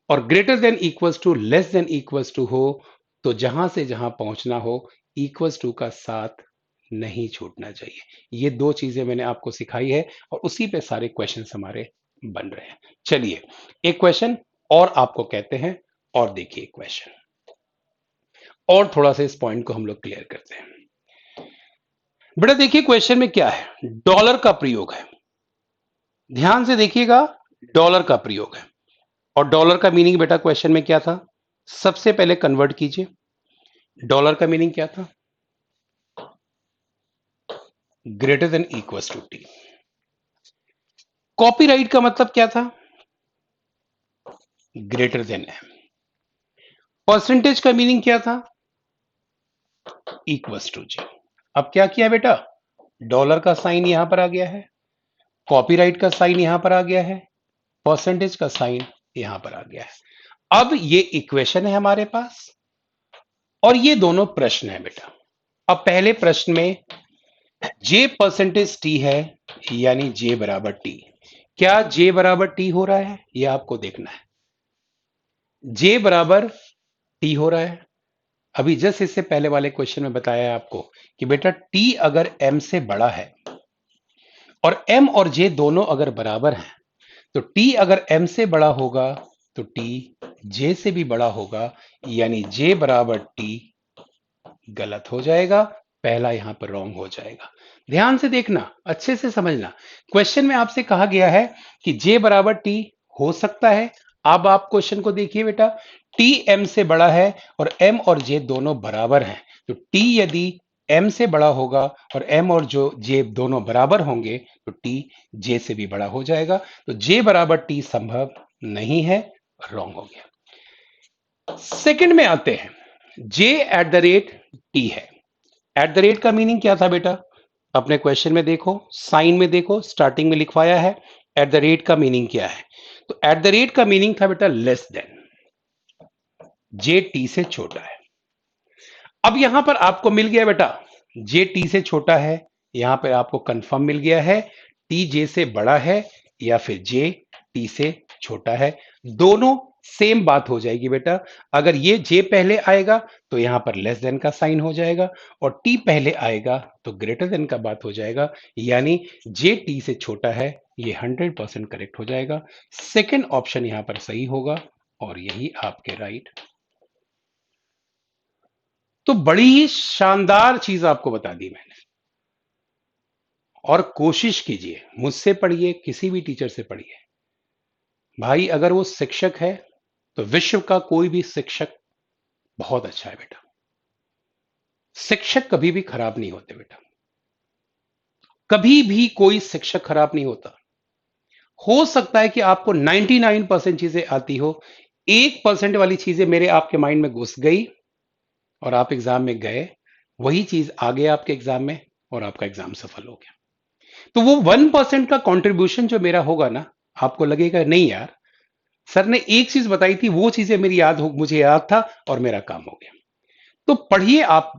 और greater than equals to less than equals to हो तो जहां से जहां पहुंचना हो इक्वल्स टू का साथ नहीं छूटना चाहिए। ये दो चीजें मैंने आपको सिखाई है और उसी पे सारे क्वेश्चन हमारे बन रहे हैं। चलिए एक क्वेश्चन और आपको कहते हैं, और देखिए क्वेश्चन, और थोड़ा सा इस पॉइंट को हम लोग क्लियर करते हैं। बेटा देखिए क्वेश्चन में क्या है, डॉलर का प्रयोग है, ध्यान से देखिएगा, डॉलर का प्रयोग है। और डॉलर का मीनिंग बेटा क्वेश्चन में क्या था, सबसे पहले कन्वर्ट कीजिए, डॉलर का मीनिंग क्या था, greater than equals to T. Copyright का मतलब क्या था, ग्रेटर देन एम। परसेंटेज का मीनिंग क्या था, इक्वल्स टू जी। अब क्या किया बेटा, डॉलर का साइन यहां पर आ गया है, कॉपीराइट का साइन यहां पर आ गया है, परसेंटेज का साइन यहां पर आ गया है। अब ये इक्वेशन है हमारे पास और ये दोनों प्रश्न है बेटा। अब पहले प्रश्न में जे परसेंटेज टी है, यानी जे बराबर टी। क्या जे बराबर टी हो रहा है, ये आपको देखना है। जे बराबर टी हो रहा है, अभी जस्ट इससे पहले वाले क्वेश्चन में बताया है आपको कि बेटा टी अगर एम से बड़ा है और एम और जे दोनों अगर बराबर हैं तो टी अगर एम से बड़ा होगा तो टी जे से भी बड़ा होगा, यानी जे बराबर टी गलत हो जाएगा, पहला यहां पर रॉन्ग हो जाएगा। ध्यान से देखना, अच्छे से समझना, क्वेश्चन में आपसे कहा गया है कि जे बराबर टी हो सकता है। अब आप क्वेश्चन को देखिए बेटा, टी एम से बड़ा है और एम और जे दोनों बराबर हैं, तो टी यदि एम से बड़ा होगा और एम और जो जे दोनों बराबर होंगे तो टी जे से भी बड़ा हो जाएगा, तो जे बराबर टी संभव नहीं है, रॉन्ग हो गया। सेकंड में आते हैं, जे एट द रेट टी है। एट द रेट का मीनिंग क्या था बेटा, अपने क्वेश्चन में देखो, साइन में देखो, स्टार्टिंग में लिखवाया है एट द रेट का मीनिंग क्या है। तो एट द रेट का मीनिंग था बेटा लेस देन, जे टी से छोटा है। अब यहां पर आपको मिल गया बेटा, जे टी से छोटा है, यहां पर आपको कंफर्म मिल गया है, टी जे से बड़ा है या फिर जे टी से छोटा है, दोनों सेम बात हो जाएगी बेटा। अगर ये जे पहले आएगा तो यहां पर लेस देन का साइन हो जाएगा और टी पहले आएगा तो ग्रेटर देन का बात हो जाएगा, यानी जे टी से छोटा है, ये 100% करेक्ट हो जाएगा। सेकंड ऑप्शन यहां पर सही होगा और यही आपके राइट। तो बड़ी ही शानदार चीज आपको बता दी मैंने, और कोशिश कीजिए, मुझसे पढ़िए, किसी भी टीचर से पढ़िए भाई, अगर वो शिक्षक है तो विश्व का कोई भी शिक्षक बहुत अच्छा है बेटा। शिक्षक कभी भी खराब नहीं होते बेटा, कभी भी कोई शिक्षक खराब नहीं होता। हो सकता है कि आपको 99% चीजें आती हो, 1% वाली चीजें मेरे आपके माइंड में घुस गई और आप एग्जाम में गए, वही चीज आ गया आपके एग्जाम में और आपका एग्जाम सफल हो गया। तो वो 1% का कंट्रीब्यूशन जो मेरा होगा ना, आपको लगेगा नहीं यार, सर ने एक चीज बताई थी, वो चीजें मेरी याद हो, मुझे याद था और मेरा काम हो गया। तो पढ़िए आप,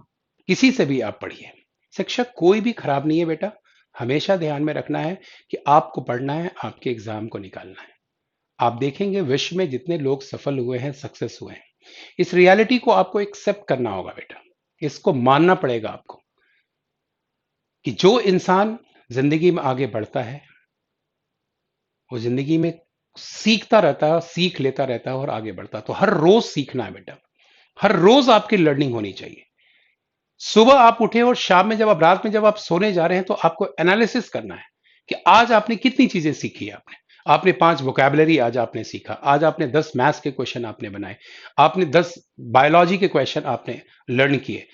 किसी से भी आप पढ़िए, शिक्षक कोई भी खराब नहीं है बेटा। हमेशा ध्यान में रखना है कि आपको पढ़ना है, आपके एग्जाम को निकालना है। आप देखेंगे विश्व में जितने लोग सफल हुए हैं, सक्सेस हुए हैं, इस रियलिटी को आपको एक्सेप्ट करना होगा बेटा, इसको मानना पड़ेगा आपको कि जो इंसान जिंदगी में आगे बढ़ता है वो जिंदगी में सीखता रहता है, सीख लेता रहता है और आगे बढ़ता है। तो हर रोज सीखना है बेटा, हर रोज आपकी लर्निंग होनी चाहिए। सुबह आप उठे और शाम में जब आप, रात में जब आप सोने जा रहे हैं तो आपको एनालिसिस करना है कि आज आपने कितनी चीजें सीखी है। आपने 5 वोकैबुलरी आज आपने सीखा, आज आपने 10 मैथ्स के क्वेश्चन आपने बनाए, आपने 10 बायोलॉजी के क्वेश्चन आपने लर्न किए,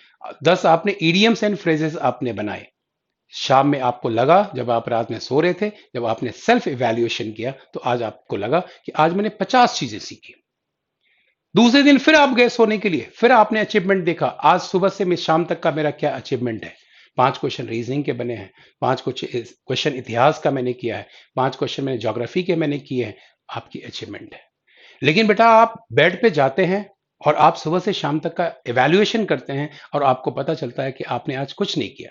10 आपने इडियम्स एंड फ्रेजेस आपने बनाए, शाम में आपको लगा, जब आप रात में सो रहे थे, जब आपने सेल्फ इवैल्यूएशन किया, तो आज आपको लगा कि आज मैंने 50 चीजें सीखी। दूसरे दिन फिर आप गए सोने के लिए, फिर आपने अचीवमेंट देखा, आज सुबह से मैं शाम तक का मेरा क्या अचीवमेंट है। 5 क्वेश्चन रीजनिंग के बने हैं, 5 क्वेश्चन इतिहास का मैंने किया है, 5 क्वेश्चन मैंने ज्योग्राफी के मैंने किए हैं। आपकी अचीवमेंट है। लेकिन बेटा आप बेड पे जाते हैं और आप सुबह से शाम तक का इवैल्यूएशन करते हैं और आपको पता चलता है कि आपने आज कुछ नहीं किया,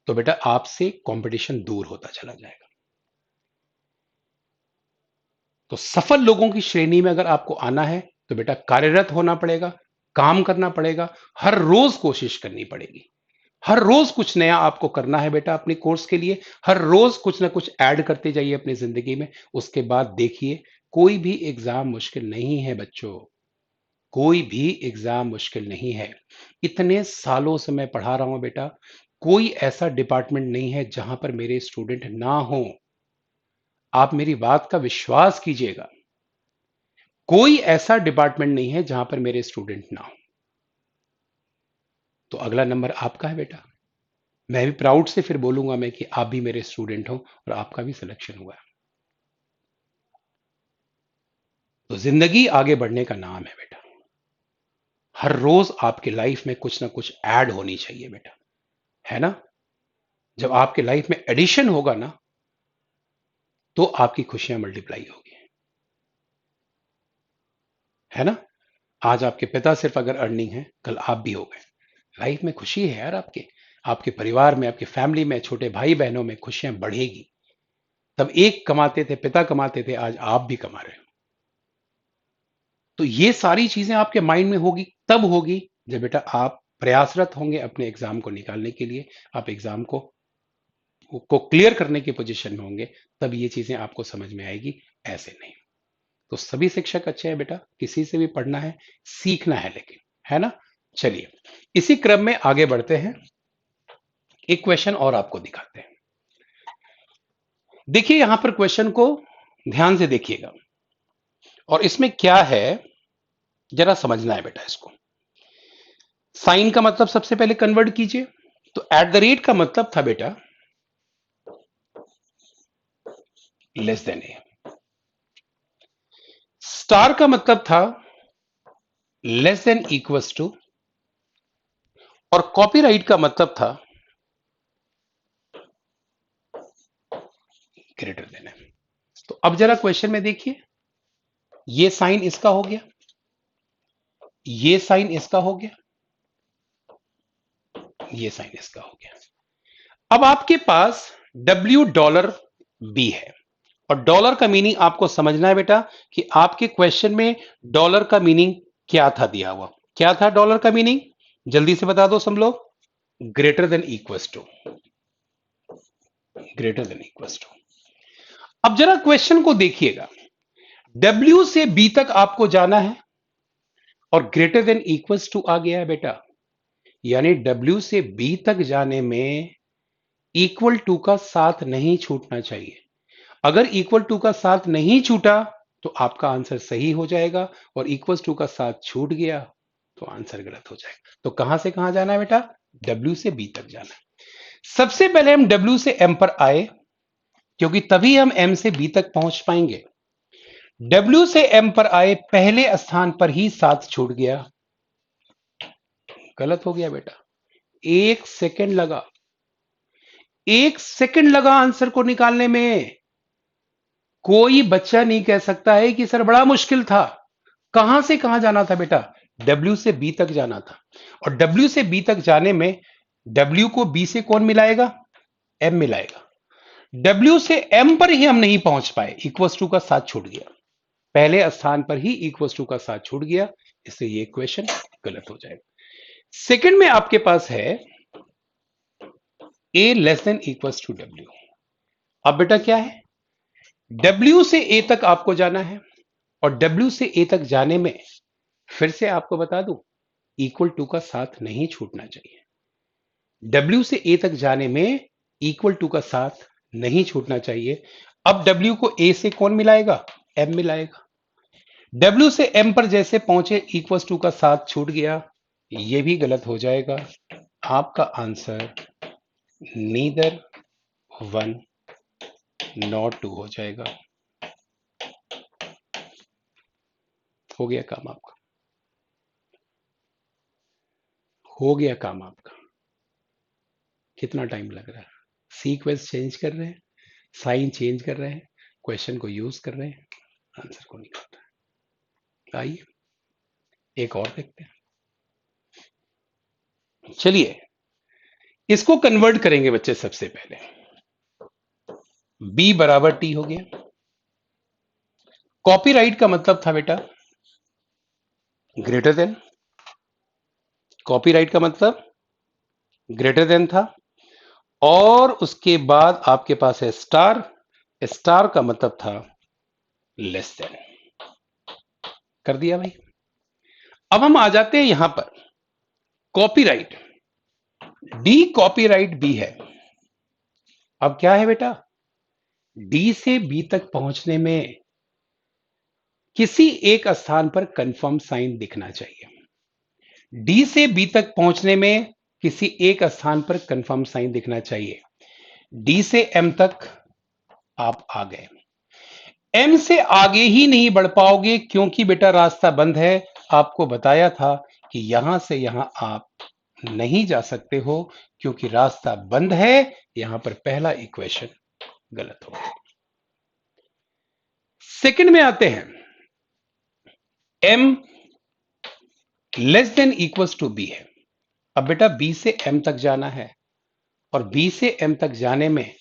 तो बेटा आपसे कंपटीशन दूर होता चला जाएगा। तो सफल लोगों की श्रेणी में अगर आपको आना है तो बेटा कार्यरत होना पड़ेगा, काम करना पड़ेगा, हर रोज कोशिश करनी पड़ेगी, हर रोज कुछ नया आपको करना है बेटा अपने कोर्स के लिए, हर रोज कुछ ना कुछ ऐड करते जाइए अपनी जिंदगी में। उसके बाद देखिए, कोई भी एग्जाम मुश्किल नहीं है बच्चों, कोई भी एग्जाम मुश्किल नहीं है। इतने सालों से मैं पढ़ा रहा हूं बेटा, कोई ऐसा डिपार्टमेंट नहीं है जहां पर मेरे स्टूडेंट ना हो। आप मेरी बात का विश्वास कीजिएगा, कोई ऐसा डिपार्टमेंट नहीं है जहां पर मेरे स्टूडेंट ना हो। तो अगला नंबर आपका है बेटा। मैं भी प्राउड से फिर बोलूंगा मैं कि आप भी मेरे स्टूडेंट हो और आपका भी सिलेक्शन हुआ है। तो जिंदगी आगे बढ़ने का नाम है बेटा। हर रोज आपके लाइफ में कुछ ना कुछ ऐड होनी चाहिए बेटा, है ना। जब आपके लाइफ में एडिशन होगा ना, तो आपकी खुशियां मल्टीप्लाई होगी, है ना। आज आपके पिता सिर्फ अगर अर्निंग है, कल आप भी हो गए। लाइफ में खुशी है यार, आपके आपके परिवार में, आपके फैमिली में, छोटे भाई बहनों में खुशियां बढ़ेगी। तब एक कमाते थे, पिता कमाते थे, आज आप भी कमा रहे हो। तो ये सारी चीजें आपके माइंड में होगी, तब होगी जब बेटा आप प्रयासरत होंगे अपने एग्जाम को निकालने के लिए, आप एग्जाम को क्लियर करने की पोजीशन में होंगे, तब ये चीजें आपको समझ में आएगी, ऐसे नहीं। तो सभी शिक्षक अच्छे हैं बेटा, किसी से भी पढ़ना है, सीखना है लेकिन, है ना। चलिए इसी क्रम में आगे बढ़ते हैं, एक क्वेश्चन और आपको दिखाते हैं। देखिए यहां पर क्वेश्चन को ध्यान से देखिएगा और इसमें क्या है जरा समझना है बेटा इसको। साइन का मतलब सबसे पहले कन्वर्ट कीजिए। तो एट द रेट का मतलब था बेटा लेस देन ए। स्टार का मतलब था लेस देन इक्वल्स टू, और कॉपीराइट का मतलब था ग्रेटर देन ए। तो अब जरा क्वेश्चन में देखिए, ये साइन इसका हो गया, ये साइन इसका हो गया, ये साइन इसका हो गया। अब आपके पास डब्ल्यू डॉलर बी है, और डॉलर का मीनिंग आपको समझना है बेटा कि आपके क्वेश्चन में डॉलर का मीनिंग क्या था दिया हुआ, क्या था डॉलर का मीनिंग, जल्दी से बता दो सब लोग। Greater than equals to, greater than equals to. अब जरा क्वेश्चन को देखिएगा, डब्ल्यू से बी तक आपको जाना है और ग्रेटर देन इक्वल्स टू आ गया है बेटा, यानी डब्ल्यू से बी तक जाने में इक्वल टू का साथ नहीं छूटना चाहिए। अगर इक्वल टू का साथ नहीं छूटा तो आपका आंसर सही हो जाएगा, और इक्वल टू का साथ छूट गया तो आंसर गलत हो जाएगा। तो कहां से कहां जाना है बेटा, डब्ल्यू से बी तक जाना है। सबसे पहले हम डब्ल्यू से एम पर आए, क्योंकि तभी हम एम से बी तक पहुंच पाएंगे। डब्ल्यू से एम पर आए, पहले स्थान पर ही साथ छूट गया, गलत हो गया बेटा। 1 सेकंड लगा, 1 सेकंड लगा आंसर को निकालने में। कोई बच्चा नहीं कह सकता है कि सर बड़ा मुश्किल था। कहां से कहां जाना था बेटा, डब्ल्यू से बी तक जाना था, और डब्ल्यू से बी तक जाने में डब्ल्यू को बी से कौन मिलाएगा, एम मिलाएगा। डब्ल्यू से एम पर ही हम नहीं पहुंच पाए, इक्वल्स टू का साथ छूट गया, पहले स्थान पर ही इक्वल्स टू का साथ छूट गया, इससे ये क्वेश्चन गलत हो जाएगा। सेकंड में आपके पास है a less than equals to W. अब बेटा क्या है, डब्ल्यू से ए तक आपको जाना है, और डब्ल्यू से ए तक जाने में फिर से आपको बता दूं, इक्वल टू का साथ नहीं छूटना चाहिए। डब्ल्यू से ए तक जाने में इक्वल टू का साथ नहीं छूटना चाहिए। अब डब्ल्यू को ए से कौन मिलाएगा, एम मिलाएगा। डब्ल्यू से एम पर जैसे पहुंचे, इक्वल टू का साथ छूट गया, ये भी गलत हो जाएगा। आपका answer neither one not two हो जाएगा। हो गया काम आपका, हो गया काम आपका। कितना टाइम लग रहा है? सीक्वेंस चेंज कर रहे हैं, साइन चेंज कर रहे हैं, क्वेश्चन को यूज कर रहे हैं, आंसर को निकाल रहे हैं। आइए एक और देखते हैं। चलिए इसको कन्वर्ट करेंगे बच्चे। सबसे पहले बी बराबर टी हो गया। कॉपीराइट का मतलब था बेटा ग्रेटर देन, कॉपीराइट का मतलब ग्रेटर देन था। और उसके बाद आपके पास है स्टार, स्टार का मतलब था लेस देन। कर दिया भाई। अब हम आ जाते हैं यहां पर कॉपीराइट, डी कॉपीराइट बी है। अब क्या है बेटा, डी से बी तक पहुंचने में किसी एक स्थान पर कंफर्म साइन दिखना चाहिए। डी से बी तक पहुंचने में किसी एक स्थान पर कंफर्म साइन दिखना चाहिए। डी से एम तक आप आ गए, एम से आगे ही नहीं बढ़ पाओगे क्योंकि बेटा रास्ता बंद है। आपको बताया था कि यहां से यहां आप नहीं जा सकते हो क्योंकि रास्ता बंद है। यहां पर पहला इक्वेशन गलत हो गया। सेकंड में आते हैं, m less than equals to B है। अब बेटा b से m तक जाना है और b से m तक जाने में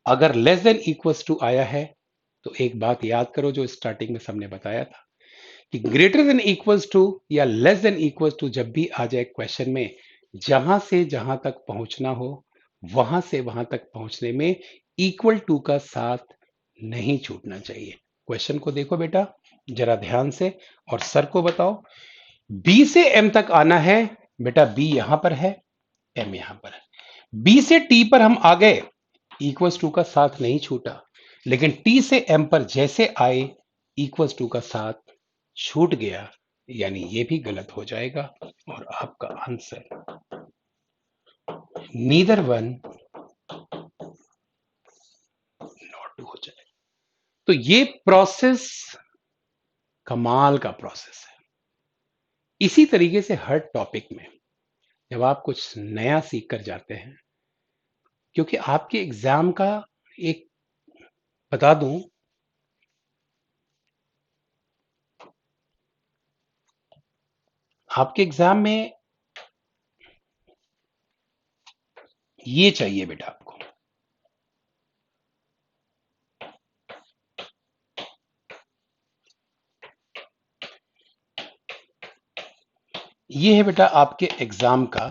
अगर लेस देन इक्वल्स टू आया है तो एक बात याद करो जो स्टार्टिंग में सबने बताया था कि ग्रेटर देन इक्वल्स टू या लेस देन इक्वल्स टू जब भी आ जाए क्वेश्चन में, जहां से जहां तक पहुंचना हो वहां से वहां तक पहुंचने में इक्वल टू का साथ नहीं छूटना चाहिए। क्वेश्चन को देखो बेटा जरा ध्यान से और सर को बताओ। बी से एम तक आना है बेटा, बी यहां पर है, एम यहां पर है। बी से टी पर हम आ गए, इक्वल्स टू का साथ नहीं छूटा, लेकिन टी से एम पर जैसे आए इक्वल्स टू का साथ छूट गया, यानी ये भी गलत हो जाएगा और आपका answer neither one not two हो जाएगा। तो ये प्रोसेस कमाल का प्रोसेस है। इसी तरीके से हर टॉपिक में जब आप कुछ नया सीख कर जाते हैं, क्योंकि आपके एग्जाम का एक बता दूं, आपके एग्जाम में ये चाहिए बेटा आपको, ये है बेटा आपके एग्जाम का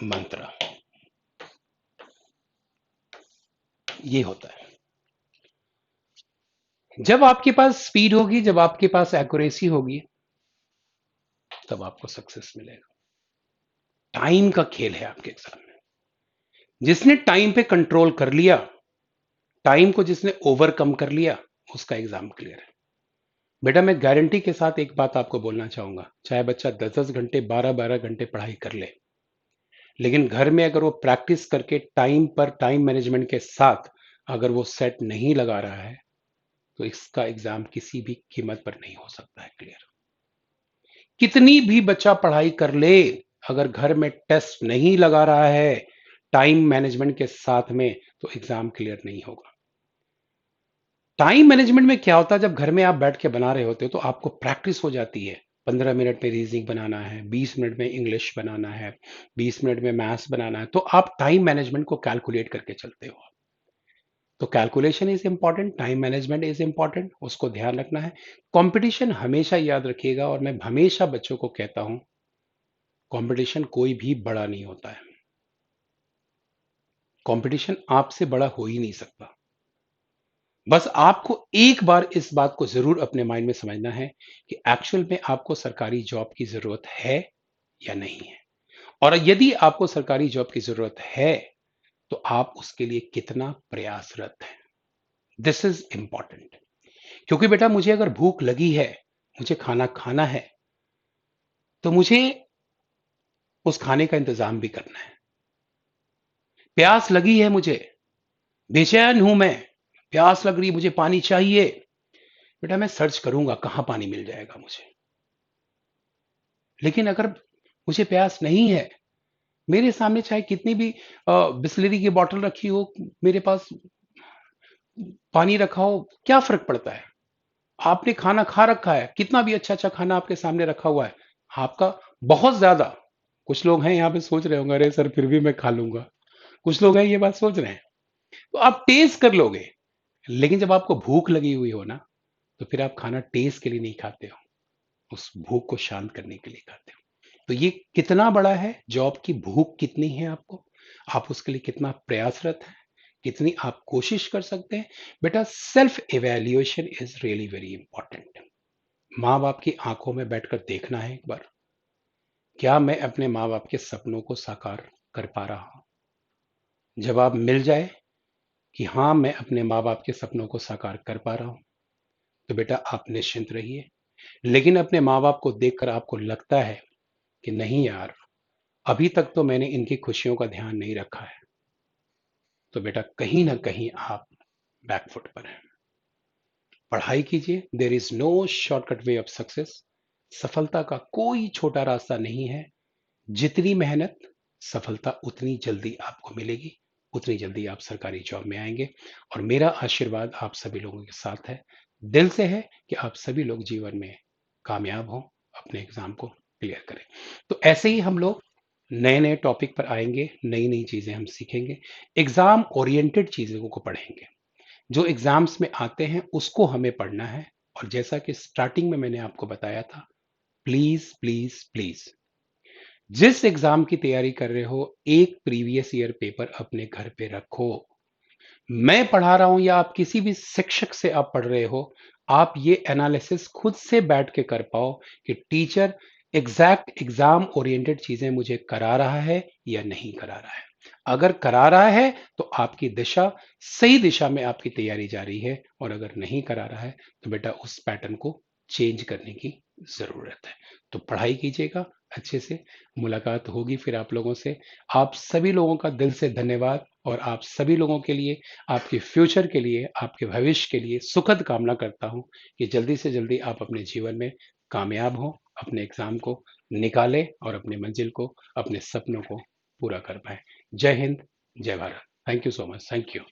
मंत्र। ये होता है जब आपके पास स्पीड होगी, जब आपके पास एक्यूरेसी होगी, तब आपको सक्सेस मिलेगा। टाइम का खेल है आपके एग्जाम में। जिसने टाइम पे कंट्रोल कर लिया, टाइम को जिसने ओवरकम कर लिया, उसका एग्जाम क्लियर है। बेटा मैं गारंटी के साथ एक बात आपको बोलना चाहूंगा, चाहे बच्चा 10-10 घंटे 12-12 घंटे पढ़ाई कर ले, लेकिन घर में अगर वो प्रैक्टिस करके टाइम पर टाइम मैनेजमेंट के साथ अगर वो सेट नहीं लगा रहा है तो इसका एग्जाम किसी भी कीमत पर नहीं हो सकता है क्लियर। कितनी भी बच्चा पढ़ाई कर ले, अगर घर में टेस्ट नहीं लगा रहा है टाइम मैनेजमेंट के साथ में, तो एग्जाम क्लियर नहीं होगा। टाइम मैनेजमेंट में क्या होता है, जब घर में आप बैठ के बना रहे होते हो तो आपको प्रैक्टिस हो जाती है। 15 मिनट में रीजनिंग बनाना है, 20 मिनट में इंग्लिश बनाना है, 20 मिनट में मैथ्स बनाना है, तो आप टाइम मैनेजमेंट को कैलकुलेट करके चलते हो। तो calculation is important, time management is important, उसको ध्यान रखना है। कंपटीशन हमेशा याद रखिएगा, और मैं हमेशा बच्चों को कहता हूं कंपटीशन कोई भी बड़ा नहीं होता है। कंपटीशन आपसे बड़ा हो ही नहीं सकता। बस आपको एक बार इस बात को जरूर अपने माइंड में समझना है कि एक्चुअल में आपको सरकारी जॉब की जरूरत है या नहीं है, और यदि आपको सरकारी जॉब की जरूरत है तो आप उसके लिए कितना प्रयासरत हैं। This is important. क्योंकि बेटा मुझे अगर भूख लगी है, मुझे खाना खाना है, तो मुझे उस खाने का इंतजाम भी करना है। प्यास लगी है मुझे, बेचैन हूं मैं, प्यास लग रही, मुझे पानी चाहिए। बेटा मैं सर्च करूंगा कहां पानी मिल जाएगा मुझे। लेकिन अगर मुझे प्यास नहीं है, मेरे सामने चाहे कितनी भी बिस्लरी की बोतल रखी हो, मेरे पास पानी रखा हो, क्या फर्क पड़ता है? आपने खाना खा रखा है, कितना भी अच्छा अच्छा खाना आपके सामने रखा हुआ है, आपका बहुत ज्यादा। कुछ लोग हैं यहाँ पे सोच रहे होंगे, अरे सर फिर भी मैं खा लूंगा। कुछ लोग हैं ये बात सोच रहे हैं। तो आप टेस्ट कर लोगे, लेकिन जब आपको भूख लगी हुई हो ना, तो फिर आप खाना टेस्ट के लिए नहीं खाते हो, उस भूख को शांत करने के लिए खाते हो। तो ये कितना बड़ा है, जॉब की भूख कितनी है आपको, आप उसके लिए कितना प्रयासरत हैं, कितनी आप कोशिश कर सकते हैं। बेटा self evaluation is really very important. माँ बाप की आंखों में बैठकर देखना है एक बार, क्या मैं अपने माँ बाप के सपनों को साकार कर पा रहा हूं। जवाब मिल जाए कि हाँ मैं अपने माँ बाप के सपनों को साकार कर पा रहा हूं, तो बेटा आप निश्चिंत रहिए। लेकिन अपने माँ बाप को देखकर आपको लगता है कि नहीं यार, अभी तक तो मैंने इनकी खुशियों का ध्यान नहीं रखा है, तो बेटा कहीं ना कहीं आप बैकफुट पर हैं। पढ़ाई कीजिए, there is no shortcut way of success. सफलता का कोई छोटा रास्ता नहीं है। जितनी मेहनत, सफलता उतनी जल्दी आपको मिलेगी, उतनी जल्दी आप सरकारी जॉब में आएंगे। और मेरा आशीर्वाद आप सभी लोगों के साथ है, दिल से है कि आप सभी लोग जीवन में कामयाब हों, अपने एग्जाम को क्लियर करें। तो ऐसे ही हम लोग नए नए टॉपिक पर आएंगे, नई नई चीजें हम सीखेंगे, एग्जाम ओरिएंटेड चीजों को पढ़ेंगे। जो एग्जाम्स में आते हैं उसको हमें पढ़ना है। और जैसा कि स्टार्टिंग में मैंने आपको बताया था, प्लीज प्लीज प्लीज, जिस एग्जाम की तैयारी कर रहे हो, एक प्रीवियस ईयर पेपर अपने घर पे रखो। मैं पढ़ा रहा हूं या आप किसी भी शिक्षक से आप पढ़ रहे हो, आप ये एनालिसिस खुद से बैठ के कर पाओ कि टीचर एग्जैक्ट एग्जाम ओरिएंटेड चीजें मुझे करा रहा है या नहीं करा रहा है। अगर करा रहा है तो आपकी दिशा, सही दिशा में आपकी तैयारी जा रही है, और अगर नहीं करा रहा है तो बेटा उस पैटर्न को चेंज करने की जरूरत है। तो पढ़ाई कीजिएगा अच्छे से, मुलाकात होगी फिर आप लोगों से। आप सभी लोगों का दिल से धन्यवाद, और आप सभी लोगों के लिए, आपके फ्यूचर के लिए, आपके भविष्य के लिए सुखद कामना करता हूं कि जल्दी से जल्दी आप अपने जीवन में कामयाब हों, अपने एग्जाम को निकालें और अपने मंजिल को, अपने सपनों को पूरा कर पाए। जय हिंद, जय Bharat. Thank you so much. Thank you.